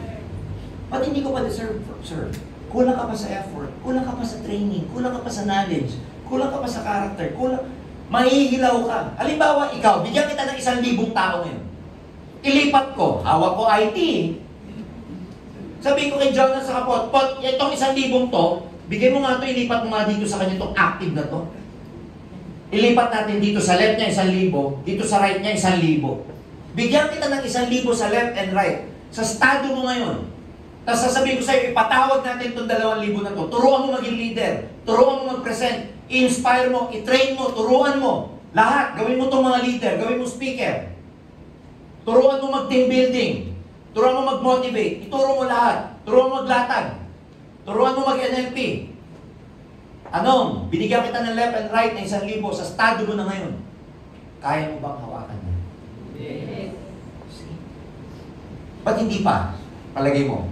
Ba't hindi ko pa deserve, sir? Kulang ka pa sa effort, kulang ka pa sa training, kulang ka pa sa knowledge, kulang ka pa sa character, mahihilaw ka. Halimbawa, ikaw, bigyan kita ng 1,000 tao ngayon. Ilipat ko, hawak ko IT. Sabihin ko kay Jonathan sa kapot, Pot, itong 1,000 to, bigay mo nga ito, ilipat mo nga dito sa kanya itong active na to. Ilipat natin dito sa left niya 1,000, dito sa right niya 1,000. Bigyan kita ng 1,000 sa left and right. Sa estado mo ngayon. Tapos sasabihin ko sa'yo, ipatawag natin itong 2,000 na to. Turuan mo maging leader. Turuan mo mag-present. I-inspire mo, i-train mo, turuan mo. Lahat. Gawin mo itong mga leader. Gawin mo speaker. Turuan mo mag-team building. Turuan mo mag-motivate. Ituro mo lahat. Turuan mo maglatag. Turuan mo mag-NLP. Anong? Binigyan kita ng left and right na 1,000 sa estado mo na ngayon. Kaya mo bang hawakan mo? Yes. Ba't hindi pa? Palagay mo.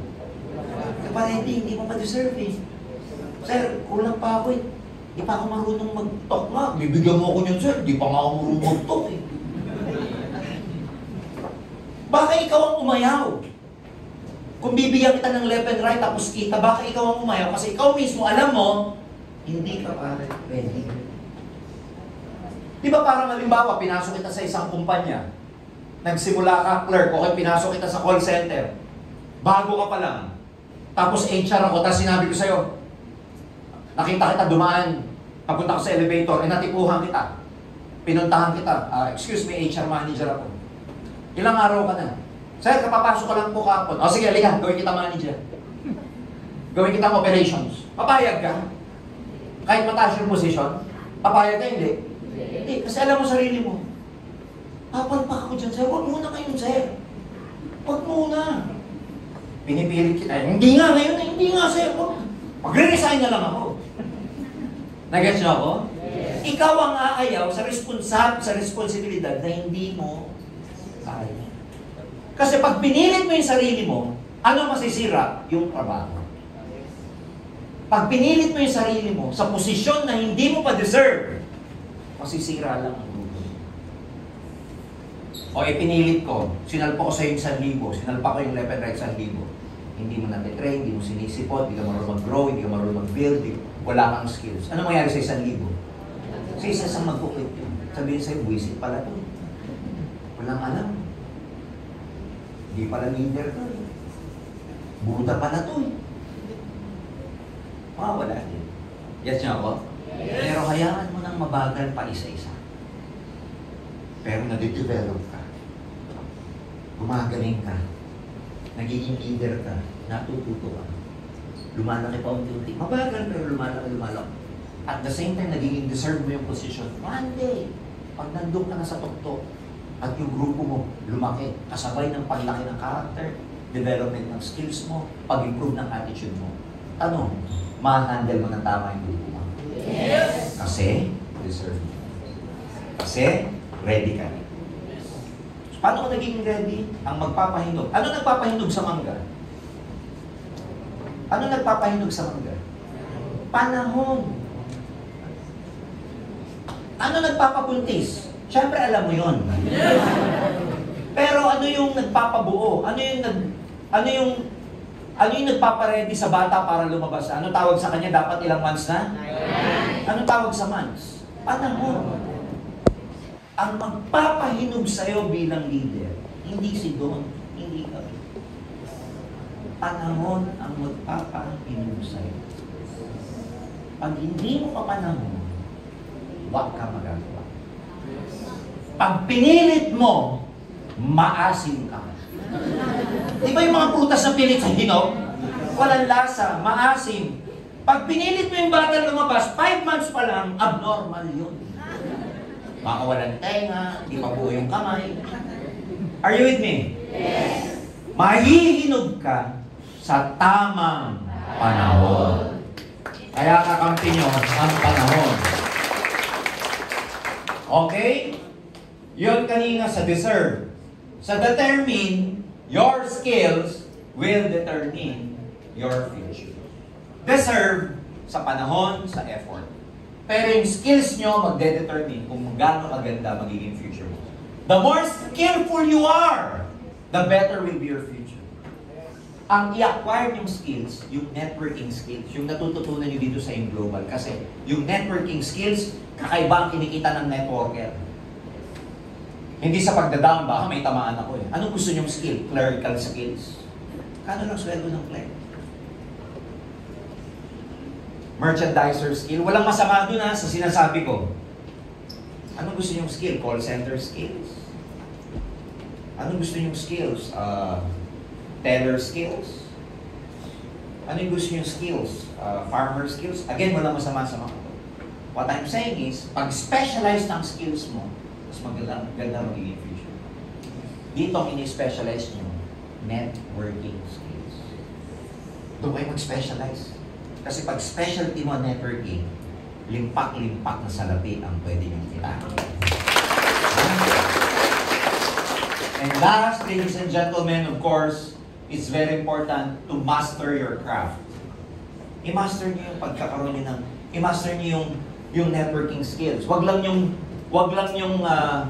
Parang hindi mo pa deserve eh. Sir, kulang pa ako eh. Di pa ako marunong mag-talk nga. Bibigyan mo ako niyan, sir. Di pa nga ako marunong mag-talk eh. Baka ikaw ang umayaw. Kung bibigyan kita ng left and right tapos kita, baka ikaw ang umayaw. Kasi ikaw mismo, alam mo, hindi ka pa ready. Di ba parang halimbawa, pinasok kita sa isang kumpanya. Nagsimula ka, clerk, okay, pinasok kita sa call center. Bago ka pa lang. Tapos HR ako, tapos sinabi ko sa'yo, nakita kita dumaan, papunta ko sa elevator, natipuhan kita. Pinuntahan kita, excuse me, HR manager ako. Ilang araw ka na? Sir, kapapasok ka lang po kapon. O sige, halika, gawin kita manager. Gawin kita operations. Papayag ka? Kahit mataas yung position, papayag ka, hindi? Hindi, kasi alam mo sarili mo. Papalpak ako dyan, sir. Huwag muna kayo, sir. Huwag muna. Pinipilit kita. Hindi nga ngayon, hindi nga, sir. Pagre-resign na lang ako. Nag-gets niyo ako? Yes. Ikaw ang aayaw sa responsibilidad na hindi mo kaya. Kasi pag pinilit mo yung sarili mo, ano masisira? Yung trabaho. Pag pinilit mo yung sarili mo sa posisyon na hindi mo pa deserve, masisira lang ang grupo. O pinilit ko, sinalpa ko sa yung 1,000, sinalpa ko yung left and right 1,000. Hindi mo natitrain, hindi mo sinisipot, hindi ka marunong mag-grow, hindi ka marunong mag-build, wala kang skills. Ano mangyari sa 1,000? Sa isang mag-quit yun. Sabihin sa'yo, buwisit pala to. Walang alam. Hindi pala leader to eh. Buta pala to eh. Wala din. Yes niya ako? Yes. Pero hayaan mo nang mabagal pa isa-isa. Pero nade-develop ka. Gumagaling ka. Nagiging leader ka. Natututo ka. Lumalaki pa unti-unti. Mabagal pero lumalaki. At the same time, nagiging deserve mo yung position. One day, pag nandun ka na sa tuktok, at yung grupo mo lumaki, kasabay ng paglaki ng character, development ng skills mo, pag-improve ng attitude mo. Tanong, ma-handle mo ng tama yung grupo mo? Yes. Kasi, deserve mo. Kasi, ready ka. Paano ka naging ready? Ang magpapahinog. Ano nagpapahinog sa mangga? Ano nagpapahinog sa mangga? Panahon. Ano nagpapapuntis? Siyempre alam mo yon. Pero ano yung nagpapabuo? Ano yung nagpapaready sa bata para lumabas? Ano tawag sa kanya? Dapat ilang months na? Ano tawag sa months? Panahon. Ang magpapahinog sa'yo bilang leader, hindi si Don, hindi kami. Panahon ang magpapahinog sa'yo. Pag hindi mo pa panahon, wag ka magagawa. Pag pinilit mo, maasim ka. Di ba yung mga prutas na pilit sa hinog? Walang lasa, maasim. Pag pinilit mo yung bata lumabas, 5 months pa lang, abnormal yun. Makawalan tenga, di pa buo yung kamay. Are you with me? Yes. Mahihinog ka sa tamang panahon. Kaya kakampi nyo ang panahon. Okay? Yun kanina sa deserve. Sa determine, your skills will determine your future. Deserve, sa panahon, sa effort. Pero yung skills nyo magde-determine kung gaano kaganda magiging future mo. The more skillful you are, the better will be your future. Ang i-acquire yung skills, yung networking skills, yung natututunan nyo dito sa Global. Kasi yung networking skills, kakaiba ang kinikita ng networker. Hindi sa pagdadown, baka may tamaan ako eh. Anong gusto nyong skill? Clerical skills. Kano lang sweldo ng clerk? Merchandiser skill. Walang masama doon sa sinasabi ko. Anong gusto nyong skill? Call center skills. Anong gusto nyong skills? Teller skills. Ano yung gusto nyong skills? Farmer skills. Again, walang masama-sama ko. What I'm saying is, pag-specialize ng skills mo, mas maganda magiging future. Dito ang ini-specialize nyo, networking skills. Doon kayo mag-specialize. Kasi pag specialty mo networking, limpak-limpak na salapi ang pwede niyong kita. And last, ladies and gentlemen, of course, it's very important to master your craft. I-master niyo yung pagkakaroon niyo ng, i-master niyo yung networking skills. Wag lang yung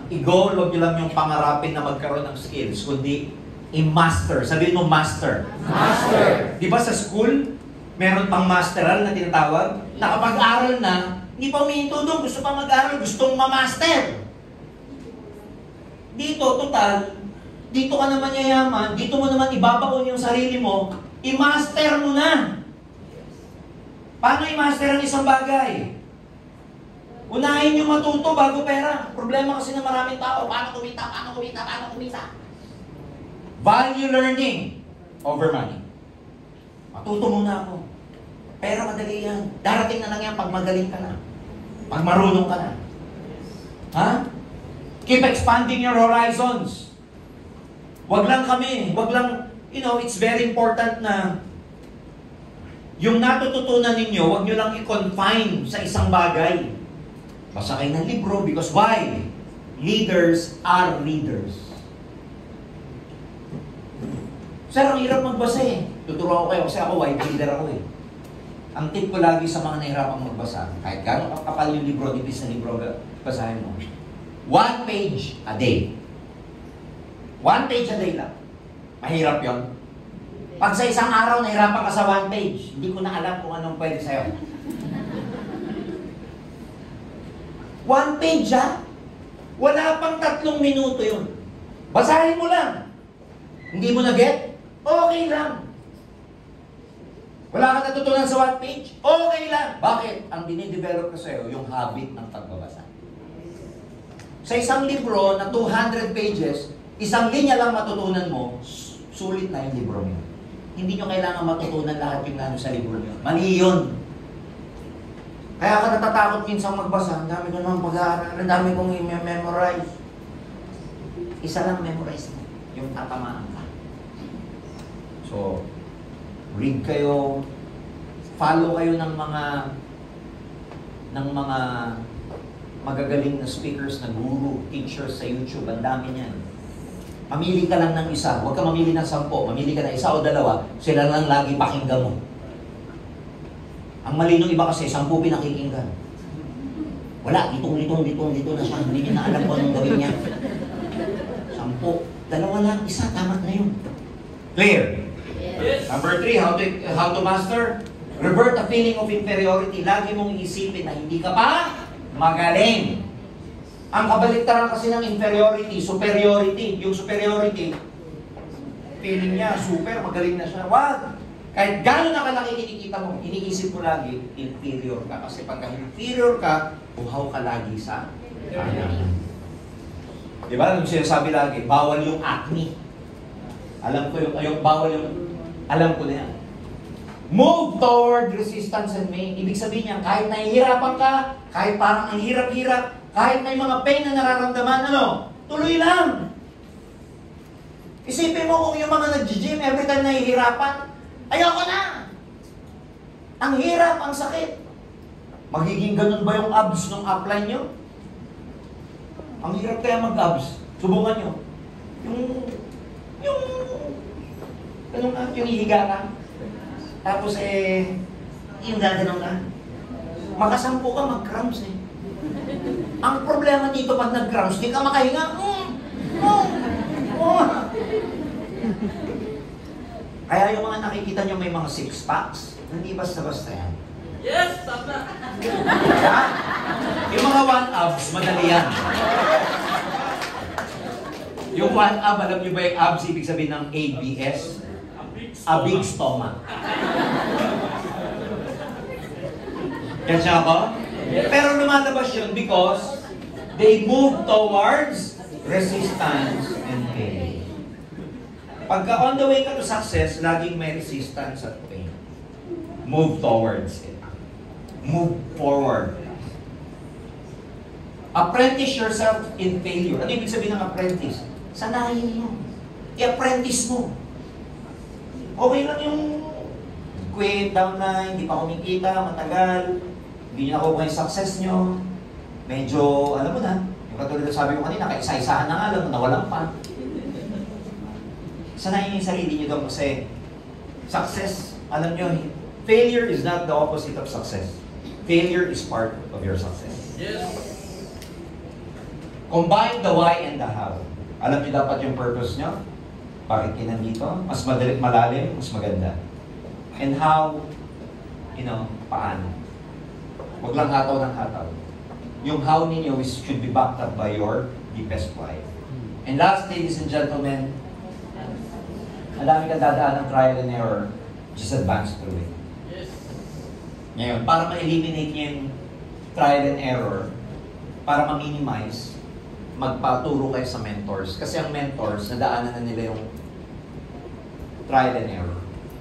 i-goal, wag niyo lang yung pangarapin na magkaroon ng skills, kundi i-master. Sabihin mo, master. Master. Di ba sa school, meron pang masteral na tinatawag? Nakapag-aral na, hindi pa umihinto doon, gusto pa mag-aral, gustong ma-master. Dito, total, dito ka naman yayaman, dito mo naman ibabaon yung sarili mo, i-master mo na. Paano i-master ang isang bagay? Unahin nyo matuto bago pera. Problema kasi ng maraming tao, paano kumita? Value learning over money. Matuto muna ako. Pero madali yan. Darating na lang yan pag magaling ka na. Pag marunong ka na. Ha? Keep expanding your horizons. Wag lang, it's very important na yung natututunan ninyo, wag nyo lang i-confine sa isang bagay. Basa kayo ng libro because why? Leaders are readers. Sir, ang hirap magbasa eh. Tuturuan ko kayo kasi ako white reader ako eh. Ang tip ko lagi sa mga nahirapang magbasa, kahit gano'ng kapal yung libro, nipis na libro, basahin mo. 1 page a day. 1 page a day lang. Mahirap yon. Pag sa isang araw, nahirapan ka sa 1 page, hindi ko na alam kung anong pwede sa'yo. 1 page ha? Wala pang 3 minuto yun. Basahin mo lang. Hindi mo na-get? Okay lang. Wala ka natutunan sa 1 page? Okay lang. Bakit? Ang dinidevelop ko sa'yo, yung habit ng pagbabasa. Sa isang libro na 200 pages, isang linya lang matutunan mo, sulit na yung libro mo. Hindi nyo kailangan matutunan lahat yung nano sa libro nyo. Mali yun. Kaya ka natatakot minsan magbasa, ang dami ko naman pag-aaral, ang dami kong i-memorize. Isa lang memorize mo, yung tatamaan ka. So, read kayo, follow kayo ng mga magagaling na speakers, na guru, teachers sa YouTube, ang dami niyan. Mamili ka lang ng isa, huwag ka mamili ng 10, mamili ka ng 1 o 2, sila lang lagi pakinggan mo. Ang mali nung iba kasi, 10 pinakikinggan. Wala, dito na siya, hindi niya na alam kung anong gawin niya. 10, 2 lang, 1, tama na yun. Clear? Yes. Number 3, how to master? Revert a feeling of inferiority. Lagi mong isipin na hindi ka pa magaling. Ang kabaliktaran kasi ng inferiority, superiority. Yung superiority, feeling niya, super, magaling na siya. Wag! Kahit gano'n na kalaki kinikita mo, iniisip mo lagi, inferior ka. Kasi pagka inferior ka, uhaw ka lagi sa kanan. Diba? Yung sinasabi lagi, bawal yung acne. Alam ko alam ko na yan. Move toward resistance and main. Ibig sabihin niya, kahit nahihirapan ka, kahit parang ang hirap-hirap, kahit may mga pain na nararamdaman, tuloy lang. Isipin mo kung yung mga nag-gym, every time nahihirapan, ayoko na. Ang hirap, ang sakit. Magiging ganun ba yung abs ng upline nyo? Ang hirap kaya mag-abs. Subukan nyo. Yung hihiga ka. Tapos yung gaganon ka. Makasampu ka, mag-cramps eh. Ang problema dito pag nag-cramps, di ka makahinga. Kaya yung mga nakikita nyo may mga six-packs, hindi basta-basta yan. Yes, tama. Kaya, yung mga one-abs, madali yan. Yung one-ab, alam nyo ba yung abs, ibig sabihin ng ABS? A big stomach. Kaya ako? Pero lumalabas yun because they move towards resistance and pain. Pagka on the way ka to success, laging may resistance at pain. Move towards it. Move forward. Apprentice yourself in failure. Ano ibig sabihin ng apprentice? Sanayin mo. I-apprentice mo. Okay lang yung quit, down na, hindi pa kumikita, matagal, hindi nyo nakukuha yung success nyo. Medyo, alam mo na, yung katulad na sabi ko kanina, kaisa-isahan na nga lang, nawalan pa. Sanayin yung sarili nyo doon kasi success, alam nyo, failure is not the opposite of success. Failure is part of your success. Yes. Combine the why and the how. Alam nyo dapat yung purpose nyo? Bakit kayo nandito? Mas malalim, mas maganda. And how, paano? Huwag lang hataw ng hataw. Yung how ninyo should be backed up by your deepest why. And last, ladies and gentlemen, ang dami kang dadaan ng trial and error, just advance through it. Yes. Ngayon, para ma-eliminate niyo yung trial and error, para ma-minimize, magpaturo kayo sa mentors. Kasi ang mentors, nadaanan na nila yung trial and error.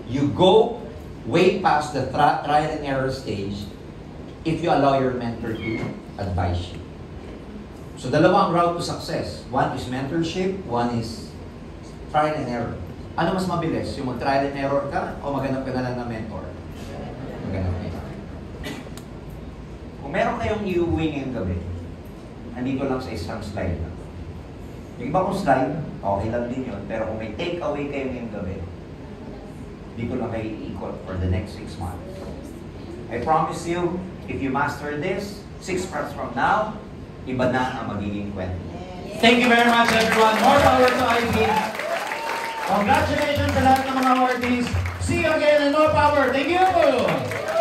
You go way past the trial and error stage if you allow your mentor to advise you. So, dalawang route to success. One is mentorship, one is trial and error. Ano mas mabilis? Yung mag-trial and error ka o maghanap ka na lang ng mentor? Maghanap ka. Kung meron kayong iuwi ngayong gabi, andito lang sa isang slide lang. Yung iba kong slide, okay lang din yun. Pero kung may take away kayo ngayong gabi, dito lang kayo iikot for the next 6 months. I promise you, if you master this, 6 months from now, iba na ang magiging kwento. Thank you very much, everyone. More power to IB. Congratulations sa lahat ng mga awardees. See you again and more power. Thank you!